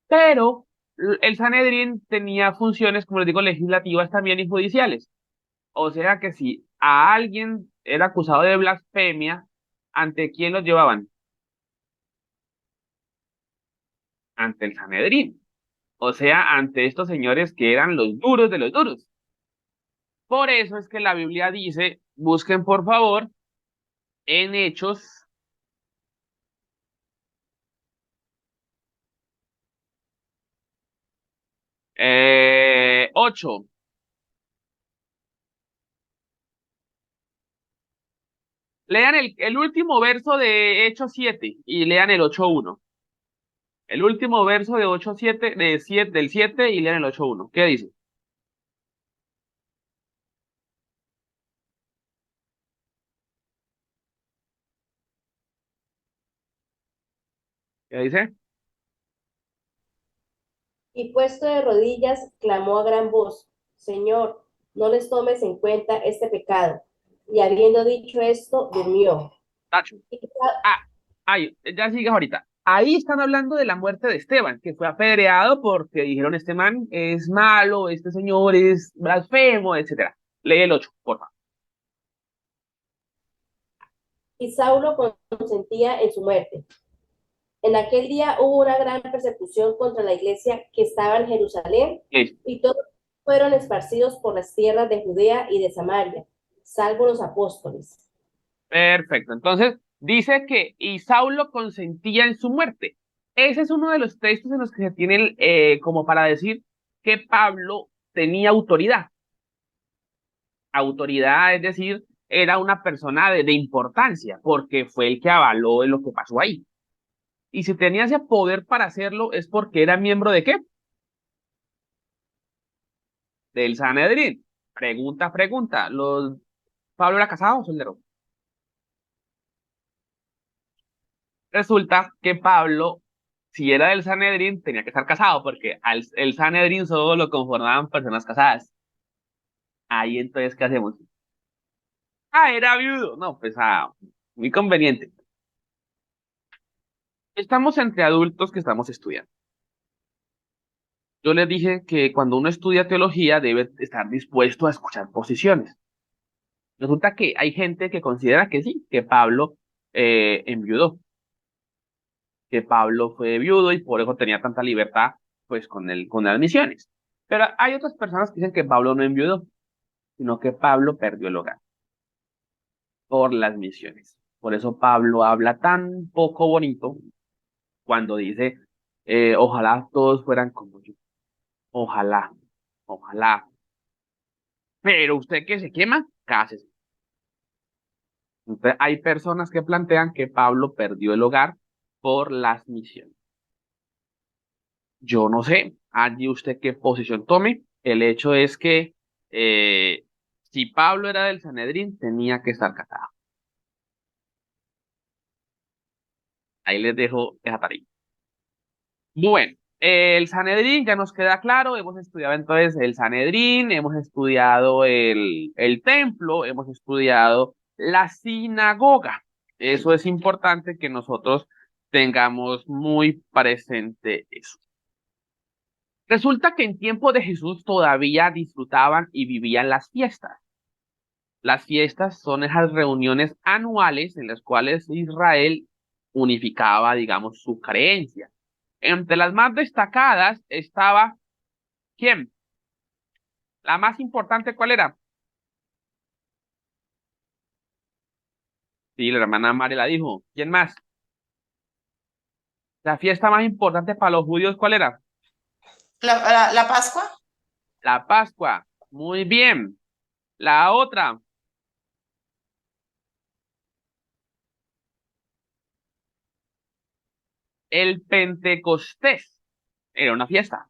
Pero el Sanedrín tenía funciones, como les digo, legislativas también y judiciales. O sea que si a alguien era acusado de blasfemia, ¿ante quién los llevaban? Ante el Sanedrín. O sea, ante estos señores que eran los duros de los duros. Por eso es que la Biblia dice, busquen por favor en Hechos 8. Lean el último verso de Hechos 7 y lean el 8:1. El último verso de 8:7, del 7 y lean el 8:1. ¿Qué dice? ¿Qué dice? Y puesto de rodillas, clamó a gran voz, Señor, no les tomes en cuenta este pecado. Y habiendo dicho esto, durmió. Tacho. Ah, ay, ya sigues ahorita. Ahí están hablando de la muerte de Esteban, que fue apedreado porque dijeron, este man es malo, este señor es blasfemo, etcétera. Lee el 8, por favor. Y Saulo consentía en su muerte. En aquel día hubo una gran persecución contra la iglesia que estaba en Jerusalén, Listo. y todos fueron esparcidos por las tierras de Judea y de Samaria, salvo los apóstoles. Perfecto. Entonces, dice que y Saulo consentía en su muerte. Ese es uno de los textos en los que se tienen como para decir que Pablo tenía autoridad. Autoridad, es decir, era una persona de importancia, porque fue el que avaló lo que pasó ahí. Y si tenía ese poder para hacerlo, es porque era miembro de ¿qué? Del Sanedrín. Pregunta. ¿Pablo era casado o soltero? Resulta que Pablo, si era del Sanedrín, tenía que estar casado, porque el Sanedrín solo lo conformaban personas casadas. Ahí entonces, ¿qué hacemos? Ah, era viudo. No, pues muy conveniente. Estamos entre adultos que estamos estudiando. Yo les dije que cuando uno estudia teología debe estar dispuesto a escuchar posiciones. Resulta que hay gente que considera que sí, que Pablo enviudó, que Pablo fue viudo y por eso tenía tanta libertad pues con las misiones. Pero hay otras personas que dicen que Pablo no enviudó, sino que Pablo perdió el hogar por las misiones. Por eso Pablo habla tan poco bonito cuando dice, ojalá todos fueran como yo. Ojalá, ojalá. Pero usted que se quema, cásese. Entonces, hay personas que plantean que Pablo perdió el hogar por las misiones. Yo no sé, allí usted qué posición tome. El hecho es que si Pablo era del Sanedrín, tenía que estar casado. Ahí les dejo esa tarea. Bueno, el Sanedrín ya nos queda claro. Hemos estudiado entonces el Sanedrín, hemos estudiado el templo, hemos estudiado la sinagoga. Eso es importante que nosotros tengamos muy presente eso. Resulta que en tiempo de Jesús todavía disfrutaban y vivían las fiestas. Las fiestas son esas reuniones anuales en las cuales Israel unificaba, digamos, su creencia. Entre las más destacadas estaba, ¿quién? La más importante, ¿cuál era? Sí, la hermana María la dijo. ¿Quién más? La fiesta más importante para los judíos, ¿cuál era? La Pascua. La Pascua. Muy bien. La otra, el Pentecostés. Era una fiesta.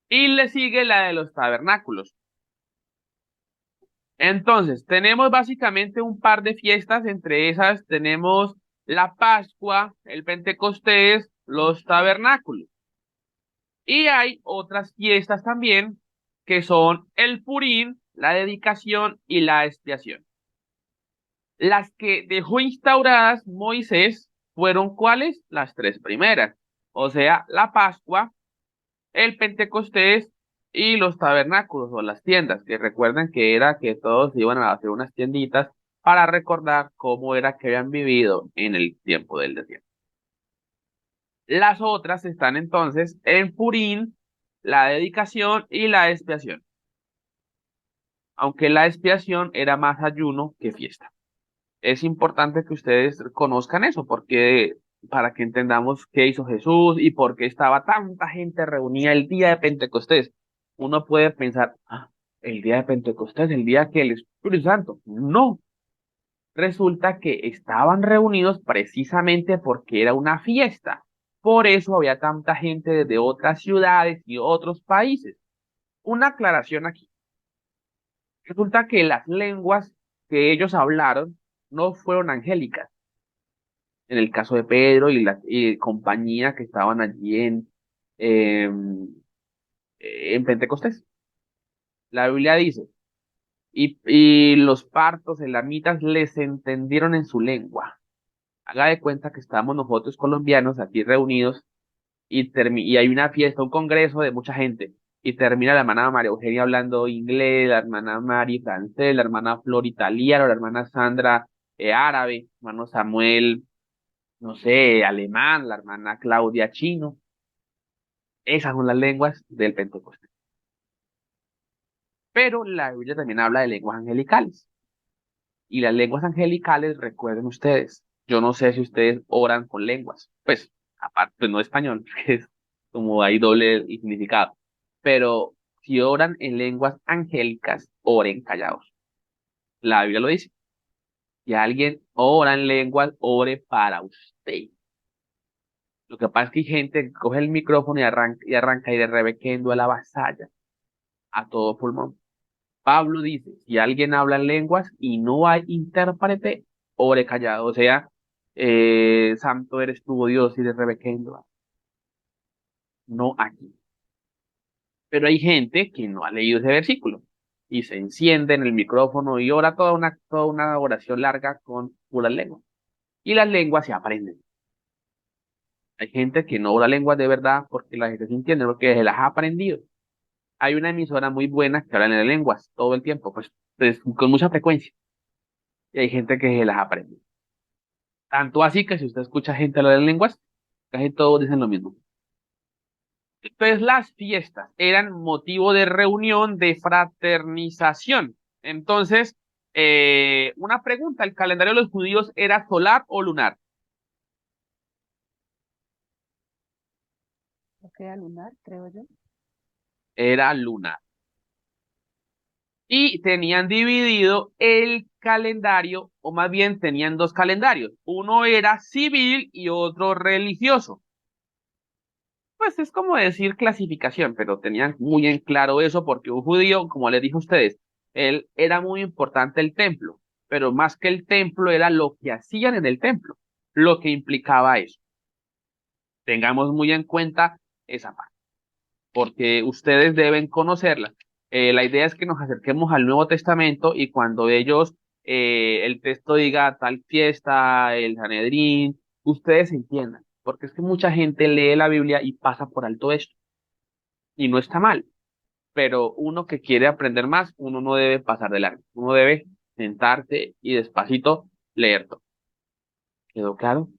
Y le sigue la de los tabernáculos. Entonces, tenemos básicamente un par de fiestas, entre esas tenemos la Pascua, el Pentecostés, los tabernáculos. Y hay otras fiestas también, que son el Purín, la dedicación y la expiación. Las que dejó instauradas Moisés fueron ¿cuáles? Las tres primeras, o sea, la Pascua, el Pentecostés y los tabernáculos o las tiendas, que recuerden que era que todos iban a hacer unas tienditas para recordar cómo era que habían vivido en el tiempo del desierto. Las otras están entonces en Purín, la dedicación y la expiación, aunque la expiación era más ayuno que fiesta. Es importante que ustedes conozcan eso, porque para que entendamos qué hizo Jesús y por qué estaba tanta gente reunida el día de Pentecostés. Uno puede pensar, el día de Pentecostés, el día que el Espíritu Santo. No, resulta que estaban reunidos precisamente porque era una fiesta. Por eso había tanta gente desde otras ciudades y otros países. Una aclaración aquí. Resulta que las lenguas que ellos hablaron no fueron angélicas. En el caso de Pedro y la compañía que estaban allí en Pentecostés. La Biblia dice, y los partos elamitas les entendieron en su lengua. Haga de cuenta que estamos nosotros colombianos aquí reunidos y hay una fiesta, un congreso de mucha gente. Y termina la hermana María Eugenia hablando inglés, la hermana Mari francés, la hermana Flor italiano, la hermana Sandra árabe, hermano Samuel, no sé, alemán, la hermana Claudia chino. Esas son las lenguas del Pentecostés. Pero la Biblia también habla de lenguas angelicales. Y las lenguas angelicales, recuerden ustedes, yo no sé si ustedes oran con lenguas. Pues aparte, pues no español, que es como hay doble significado, pero si oran en lenguas angélicas, oren callados. La Biblia lo dice. Si alguien ora en lenguas, ore para usted. Lo que pasa es que hay gente que coge el micrófono y arranca y de rebequendo a la vasalla a todo pulmón. Pablo dice, si alguien habla en lenguas y no hay intérprete, ore callado. O sea, santo eres tú, oh Dios, y de rebequendo. No aquí. Pero hay gente que no ha leído ese versículo y se enciende en el micrófono y ora toda una oración larga con puras lenguas. Y las lenguas se aprenden. Hay gente que no ora lenguas de verdad porque la gente se entiende, porque se las ha aprendido. Hay una emisora muy buena que habla en lenguas todo el tiempo, pues con mucha frecuencia. Y hay gente que se las aprende. Tanto así que si usted escucha gente hablar en lenguas, casi todos dicen lo mismo. Pues las fiestas eran motivo de reunión, de fraternización. Entonces, una pregunta, ¿el calendario de los judíos era solar o lunar? Creo que era lunar, creo yo. Era lunar. Y tenían dividido el calendario, o más bien tenían dos calendarios. Uno era civil y otro religioso. Pues es como decir clasificación, pero tenían muy en claro eso porque un judío, como les dije a ustedes, él era muy importante el templo, pero más que el templo era lo que hacían en el templo, lo que implicaba eso. Tengamos muy en cuenta esa parte, porque ustedes deben conocerla. La idea es que nos acerquemos al Nuevo Testamento y cuando ellos, el texto diga tal fiesta, el Sanedrín, ustedes entiendan, porque es que mucha gente lee la Biblia y pasa por alto esto, y no está mal, pero uno que quiere aprender más, uno no debe pasar de largo, uno debe sentarse y despacito leer todo. ¿Quedó claro?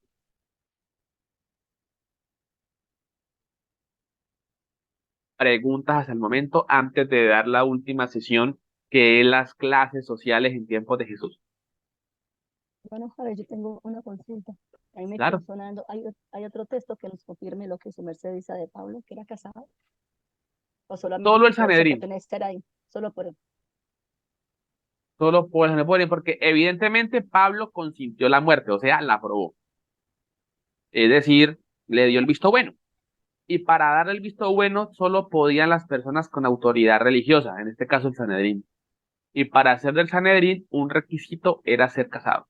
Preguntas hasta el momento antes de dar la última sesión, que es las clases sociales en tiempos de Jesús. Bueno, Javier, yo tengo una consulta. A mí me quedó Claro, sonando, hay otro texto que nos confirme lo que su merced dice de Pablo, que era casado, o solo solamente el por el hecho de Sanedrín, pertenecer ahí, solo por solo por el Sanedrín, porque evidentemente Pablo consintió la muerte, o sea, la aprobó. Es decir, le dio el visto bueno. Y para dar el visto bueno, solo podían las personas con autoridad religiosa, en este caso el Sanedrín. Y para ser del Sanedrín, un requisito era ser casado.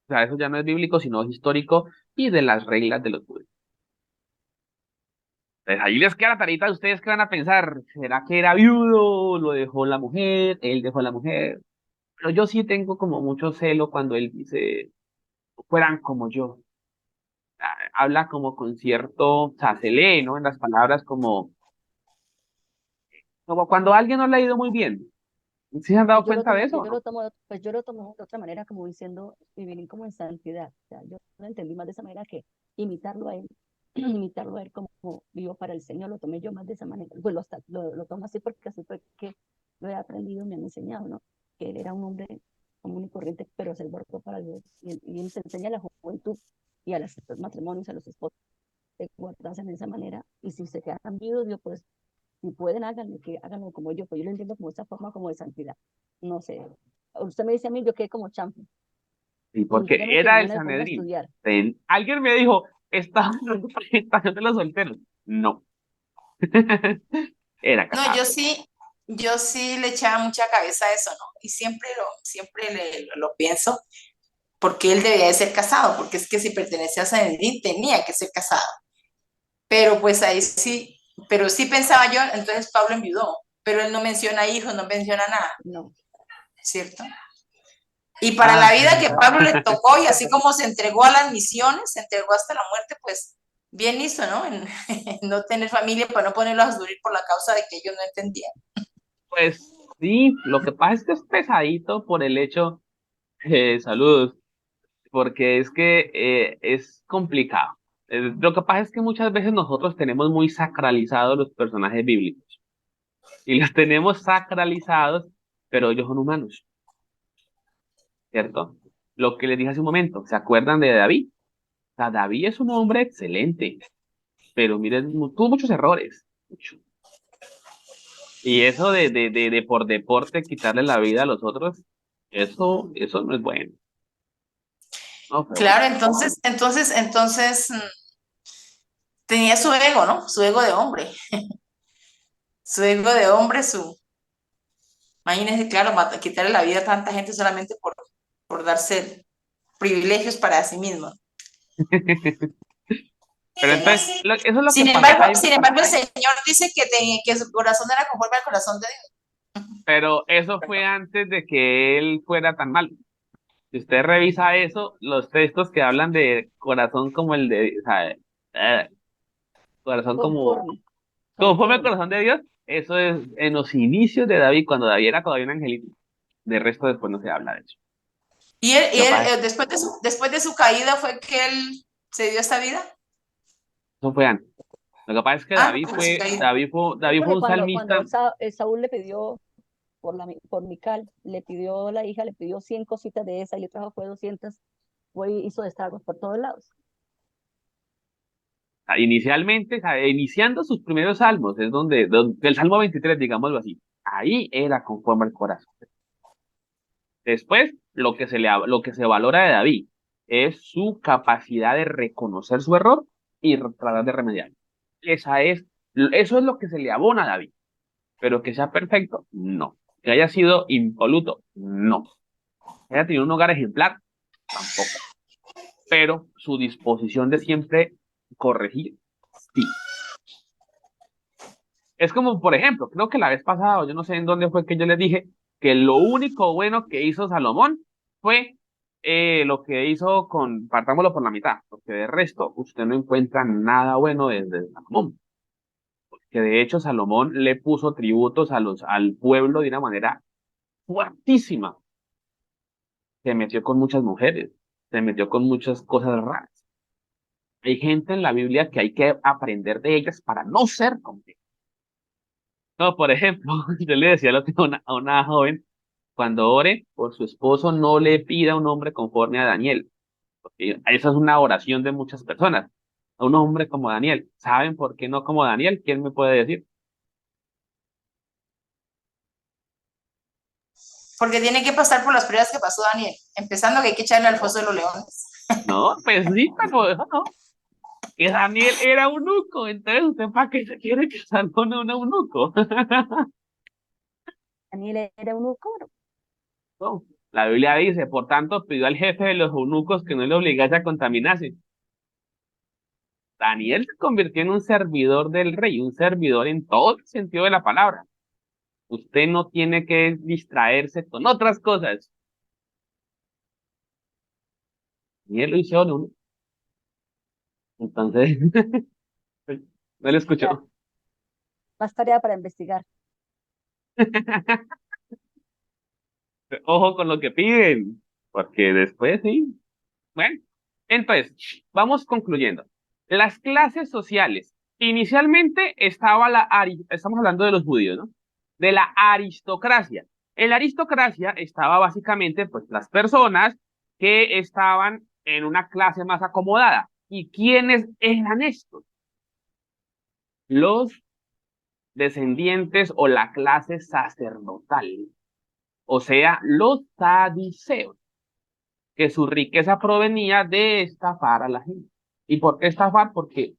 O sea, eso ya no es bíblico, sino es histórico y de las reglas de los judíos. Entonces, ahí les queda la tarita de ustedes que van a pensar, ¿será que era viudo? ¿Lo dejó la mujer? ¿Él dejó a la mujer? Pero yo sí tengo como mucho celo cuando él dice, fueran como yo. Habla como con cierto, o sea, se lee, ¿no? En las palabras como cuando a alguien no le ha ido muy bien. ¿Sí se han dado pues yo lo cuenta de tomo, eso o no? pues yo lo tomo de otra manera, como diciendo, vivir como en santidad. O sea, yo lo entendí más de esa manera que imitarlo a él, imitarlo a él como vivo para el Señor, lo tomé yo más de esa manera. Pues lo tomo así porque así fue que lo he aprendido, me han enseñado, ¿no? Que él era un hombre común y corriente, pero se guardó para Dios. Y él se enseña a la juventud y a los matrimonios, a los esposos, de guardarse de esa manera. Y si se quedan viudos, Dios, pues si pueden, háganlo como yo, pues yo lo entiendo como esa forma como de santidad. No sé, usted me dice a mí, yo quedé como champion. Sí, Y porque créeme que era el mañana me pongo a Sanedrín. estudiar. Alguien me dijo, está en presentación de los solteros. No, era No, casado. yo sí le echaba mucha cabeza a eso, ¿no? Y siempre lo pienso, porque él debía de ser casado, porque es que si pertenecía a Sanedrín tenía que ser casado. Pero pues ahí sí, pero sí pensaba yo, entonces Pablo enviudó, pero él no menciona hijos, no menciona nada, No, ¿cierto? Y para Ah, la vida que Pablo le tocó, y así como se entregó a las misiones, se entregó hasta la muerte, pues bien hizo, ¿no? En no tener familia para no ponerlos a sufrir por la causa de que ellos no entendían. pues sí, lo que pasa es que es pesadito por el hecho, saludos, porque es que es complicado. Lo que pasa es que muchas veces nosotros tenemos muy sacralizados los personajes bíblicos y los tenemos sacralizados, pero ellos son humanos, ¿cierto? Lo que les dije hace un momento, ¿se acuerdan de David? sea, David es un hombre excelente, pero miren, tuvo muchos errores. Mucho. Y eso de por deporte quitarle la vida a los otros, eso no es bueno. No fue bueno. Claro, tenía su ego, ¿no? Su ego de hombre. Su ego de hombre, imagínense, claro, quitarle la vida a tanta gente solamente por darse privilegios para sí mismo. Pero entonces, Tenaz. eso es lo que pasa. Sin embargo, el Señor dice que su corazón era conforme al corazón de Dios. Pero eso fue antes de que él fuera tan malo. Si usted revisa eso, los textos que hablan de corazón como el de, o sea, corazón Conforme, conforme al conforme. corazón de Dios, eso es en los inicios de David, cuando David era todavía un angelito. De resto después no se habla de eso. Capaz, Después de su caída fue que él se dio esta vida. eso fue antes. Lo que pasa es que Ah, por su caída. Sí, David fue porque un cuando salmista. Saúl le pidió por Mical, le pidió la hija, le pidió 100 cositas de esa y le trajo fue 200, fue y hizo estragos por todos lados. Inicialmente, o sea, iniciando sus primeros salmos, es donde el Salmo 23, digámoslo así, ahí era conforme al corazón. Después, lo que se valora de David es su capacidad de reconocer su error y tratar de remediarlo. Eso es lo que se le abona a David. Pero que sea perfecto, no. Que haya sido impoluto, no. Que haya tenido un hogar ejemplar, tampoco. Pero su disposición de siempre corregir, sí. Es como, por ejemplo, creo que la vez pasada, o yo no sé en dónde fue que yo les dije que lo único bueno que hizo Salomón fue lo que hizo partámoslo por la mitad, porque de resto usted no encuentra nada bueno desde Salomón. Que de hecho Salomón le puso tributos al pueblo de una manera fuertísima. Se metió con muchas mujeres, se metió con muchas cosas raras. Hay gente en la Biblia que hay que aprender de ellas para no ser como ellas. No, por ejemplo, yo le decía lo que a una joven, cuando ore por su esposo, no le pida a un hombre conforme a Daniel, porque esa es una oración de muchas personas. A un hombre como Daniel. ¿Saben por qué no como Daniel? ¿Quién me puede decir? Porque tiene que pasar por las pruebas que pasó Daniel. Empezando que hay que echarle al foso de los leones. No, pues sí, pero eso no. Que Daniel era eunuco, entonces usted para qué se quiere casar con un eunuco. Daniel era un coro. No. La Biblia dice, por tanto, pidió al jefe de los eunucos que no le obligase a contaminarse. Daniel se convirtió en un servidor del rey, un servidor en todo el sentido de la palabra. Usted no tiene que distraerse con otras cosas. Daniel lo hizo, ¿no? Entonces, no lo Ya, escuchó. más tarea para investigar. Ojo con lo que piden, porque después sí. Bueno, entonces, vamos concluyendo. Las clases sociales. Inicialmente estamos hablando de los judíos, ¿no? De la aristocracia. En la aristocracia estaba básicamente, pues, las personas que estaban en una clase más acomodada. ¿Y quiénes eran estos? Los descendientes o la clase sacerdotal, o sea, los saduceos, que su riqueza provenía de estafar a la gente. ¿Y por qué estafar? Porque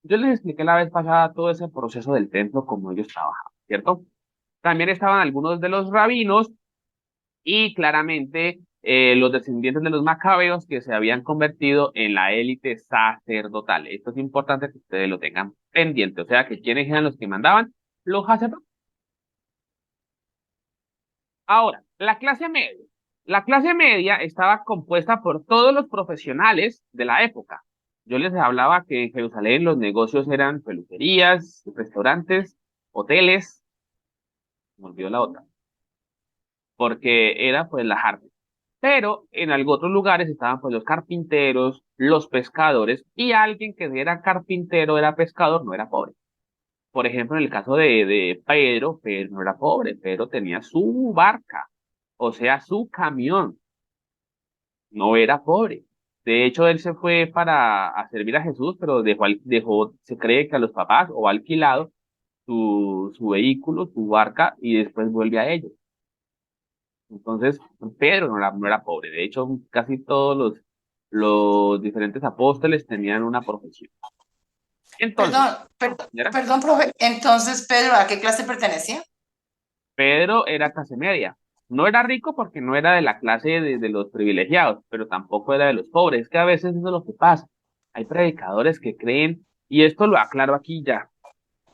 yo les expliqué la vez pasada todo ese proceso del templo, como ellos trabajaban, ¿cierto? También estaban algunos de los rabinos y claramente los descendientes de los macabeos que se habían convertido en la élite sacerdotal. Esto es importante que ustedes lo tengan pendiente, o sea, que quienes eran los que mandaban, los sacerdotes. Ahora, la clase media. La clase media estaba compuesta por todos los profesionales de la época. Yo les hablaba que en Jerusalén los negocios eran peluquerías, restaurantes, hoteles, me olvidó la otra, porque era pues las artes. Pero en algunos otros lugares estaban pues los carpinteros, los pescadores, y alguien que era carpintero, era pescador, no era pobre. Por ejemplo, en el caso de Pedro, Pedro no era pobre, Pedro tenía su barca, o sea, su camión, no era pobre, De hecho, él se fue para a servir a Jesús, pero dejó, se cree que a los papás o ha alquilado su vehículo, su barca, y después vuelve a ellos. Entonces, Pedro no era pobre. De hecho, casi todos los diferentes apóstoles tenían una profesión. Entonces, ¿ya? Perdón, profe. Entonces, Pedro, ¿a qué clase pertenecía? Pedro era clase media. No era rico porque no era de la clase de los privilegiados, pero tampoco era de los pobres. Es que a veces eso es lo que pasa. Hay predicadores que creen, y esto lo aclaro aquí ya.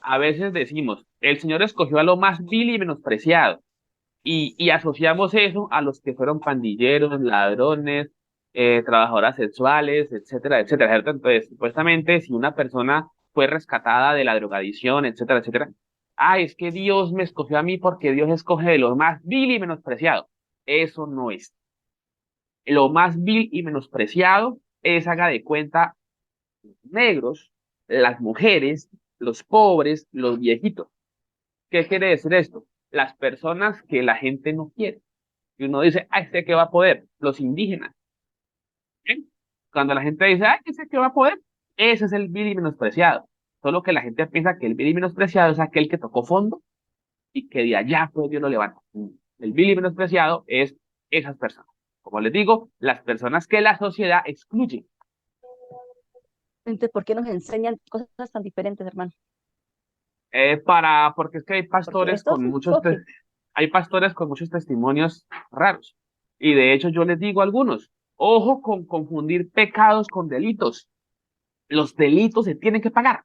A veces decimos, el Señor escogió a lo más vil y menospreciado, y asociamos eso a los que fueron pandilleros, ladrones, trabajadoras sexuales, etcétera, etcétera, ¿cierto? Entonces, supuestamente, si una persona fue rescatada de la drogadicción, etcétera, etcétera, es que Dios me escogió a mí porque Dios escoge de lo más vil y menospreciado. Eso no es. Lo más vil y menospreciado es, haga de cuenta, los negros, las mujeres, los pobres, los viejitos. ¿Qué quiere decir esto? Las personas que la gente no quiere. Y uno dice, ¿este qué va a poder? Los indígenas. ¿Sí? Cuando la gente dice, ¿este qué va a poder? Ese es el vil y menospreciado. Solo que la gente piensa que el vil y menospreciado es aquel que tocó fondo y que de allá pues Dios lo levanta. El vil y menospreciado es esas personas. Como les digo, las personas que la sociedad excluye. Entonces, ¿por qué nos enseñan cosas tan diferentes, hermano? Porque es que Porque esto es un choque. hay pastores con muchos testimonios raros. Y de hecho yo les digo a algunos, ojo con confundir pecados con delitos. Los delitos se tienen que pagar.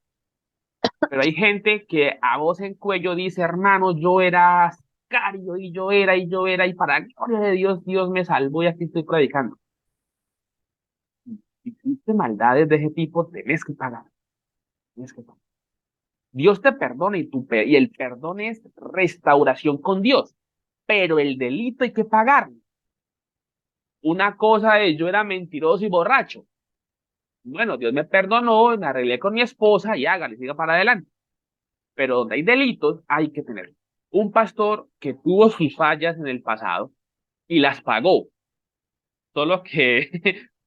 Pero hay gente que a voz en cuello dice, hermano, yo era Sicario y para gloria de Dios, Dios me salvó y aquí estoy predicando. Si hiciste maldades de ese tipo, tenés que pagar. Tienes que pagar. Dios te perdona y el perdón es restauración con Dios, pero el delito hay que pagarlo. Una cosa es, yo era mentiroso y borracho. Bueno, Dios me perdonó, me arreglé con mi esposa y hágale, siga para adelante. Pero donde hay delitos, hay que tener un pastor que tuvo sus fallas en el pasado y las pagó. Solo que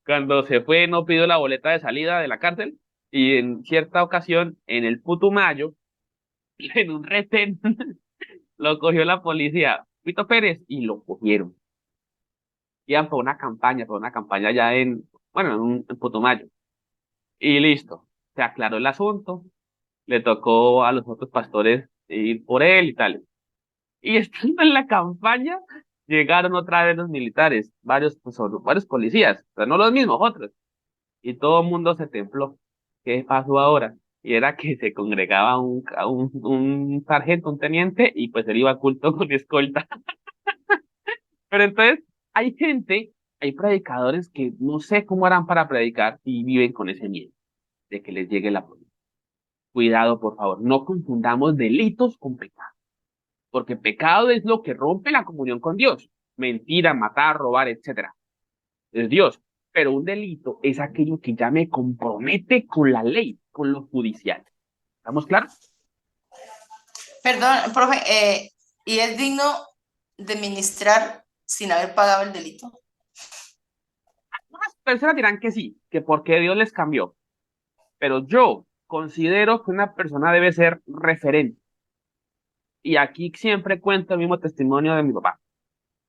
cuando se fue no pidió la boleta de salida de la cárcel y en cierta ocasión, en el Putumayo, en un retén, lo cogió la policía, Pito Pérez, y lo cogieron. Iban por una campaña ya bueno, en Putumayo. Y listo, se aclaró el asunto, le tocó a los otros pastores ir por él y tal. Y estando en la campaña, llegaron otra vez los militares, varios policías, pero no los mismos, otros. Y todo el mundo se templó. ¿Qué pasó ahora? Y era que se congregaba un sargento, un teniente, y pues él iba a culto con escolta. Pero entonces, hay gente, hay predicadores que no sé cómo harán para predicar y viven con ese miedo de que les llegue la policía. Cuidado, por favor, no confundamos delitos con pecado, porque pecado es lo que rompe la comunión con Dios. Mentira, matar, robar, etcétera. Es Dios. Pero un delito es aquello que ya me compromete con la ley, con lo judicial. ¿Estamos claros? Perdón, profe, ¿y es digno de ministrar sin haber pagado el delito? Algunas personas dirán que sí, que porque Dios les cambió. Pero yo considero que una persona debe ser referente. Y aquí siempre cuento el mismo testimonio de mi papá.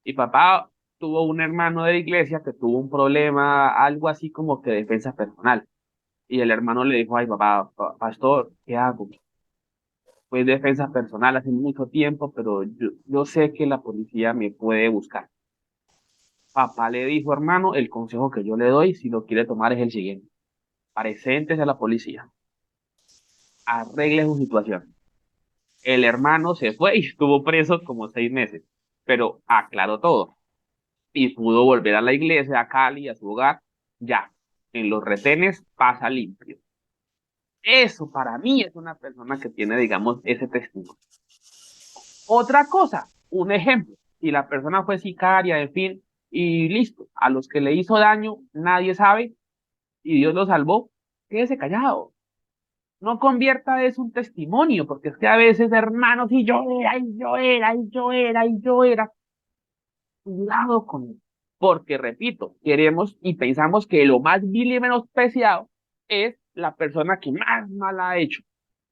Mi papá tuvo un hermano de la iglesia que tuvo un problema, algo así como que defensa personal. Y el hermano le dijo, ay, papá, pastor, ¿qué hago? Pues defensa personal hace mucho tiempo, pero yo sé que la policía me puede buscar. Papá le dijo, hermano, el consejo que yo le doy, si lo quiere tomar, es el siguiente. Preséntese a la policía, arregle su situación. El hermano se fue y estuvo preso como 6 meses, pero aclaró todo y pudo volver a la iglesia, a Cali, a su hogar, ya. En los retenes pasa limpio. Eso para mí es una persona que tiene, digamos, ese testimonio. Otra cosa, un ejemplo, si la persona fue sicaria, en fin, y listo, a los que le hizo daño nadie sabe y Dios lo salvó, quédese callado. No convierta eso en un testimonio, porque es que a veces, hermanos, y yo era. Cuidado con eso. porque repito, queremos y pensamos que lo más vil y menospreciado es la persona que más mal ha hecho.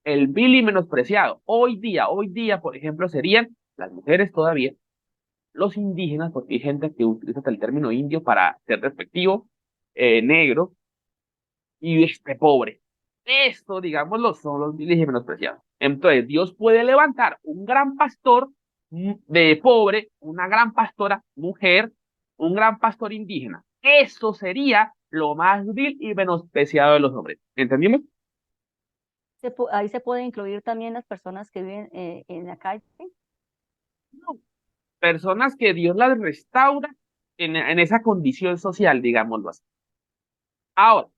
El vil y menospreciado. Hoy día, por ejemplo, serían las mujeres todavía, los indígenas, porque hay gente que utiliza hasta el término indio para ser despectivo, negro y pobre. Esto, digámoslo, son los viles y menospreciados. Entonces, Dios puede levantar un gran pastor de pobre, una gran pastora mujer, un gran pastor indígena. Eso sería lo más vil y menospreciado de los hombres. ¿Entendimos? Ahí se puede incluir también las personas que viven en la calle. No. Personas que Dios las restaura en esa condición social, digámoslo así. Ahora,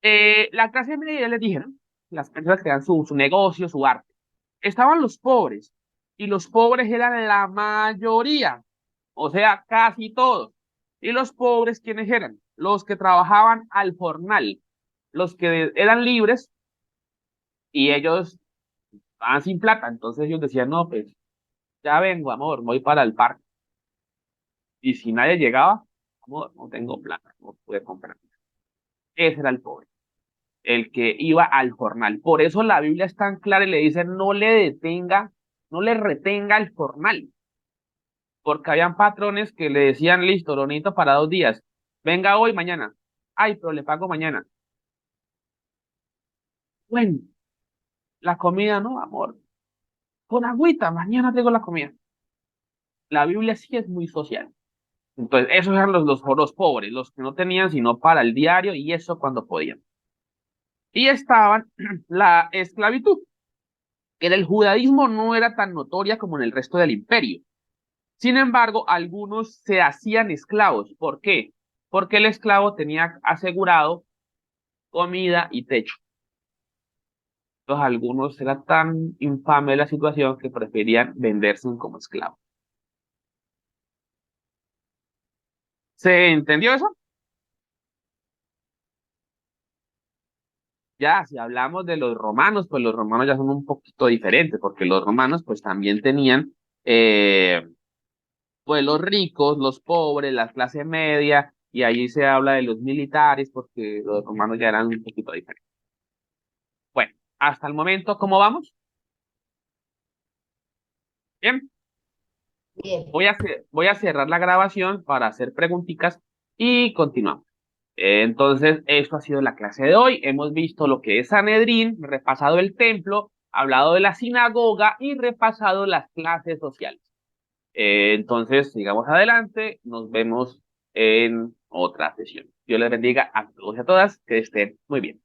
la clase media, ya les dije, ¿no? Las personas que dan su negocio, su arte. Estaban los pobres, y los pobres eran la mayoría, o sea, casi todos. Y los pobres, ¿quiénes eran? Los que trabajaban al jornal, los que eran libres y ellos estaban sin plata. Entonces ellos decían, no, pues ya vengo, amor, voy para el parque. Y si nadie llegaba, amor, no tengo plata, no pude comprar. Ese era el pobre, el que iba al jornal. Por eso la Biblia es tan clara y le dice, no le detenga, no le retenga el jornal. Porque habían patrones que le decían, listo, lo necesito para 2 días. Venga hoy, mañana. Ay, pero le pago mañana. Bueno, la comida no, amor. Con agüita, mañana tengo la comida. La Biblia sí es muy social. Entonces, esos eran los pobres, los que no tenían sino para el diario y eso cuando podían. Y estaban la esclavitud, que en el judaísmo no era tan notoria como en el resto del imperio. Sin embargo, algunos se hacían esclavos. ¿Por qué? Porque el esclavo tenía asegurado comida y techo. Entonces, algunos era tan infame la situación que preferían venderse como esclavos. ¿Se entendió eso? Ya, si hablamos de los romanos, pues los romanos ya son un poquito diferentes, porque los romanos pues también tenían, pues los ricos, los pobres, la clase media, y allí se habla de los militares, porque los romanos ya eran un poquito diferentes. Bueno, hasta el momento, ¿cómo vamos? Bien, Bien, voy a cerrar la grabación para hacer preguntitas y continuamos. Entonces, esto ha sido la clase de hoy. Hemos visto lo que es Sanedrín, repasado el templo, hablado de la sinagoga y repasado las clases sociales. Entonces, sigamos adelante. Nos vemos en otra sesión. Dios les bendiga a todos y a todas. Que estén muy bien.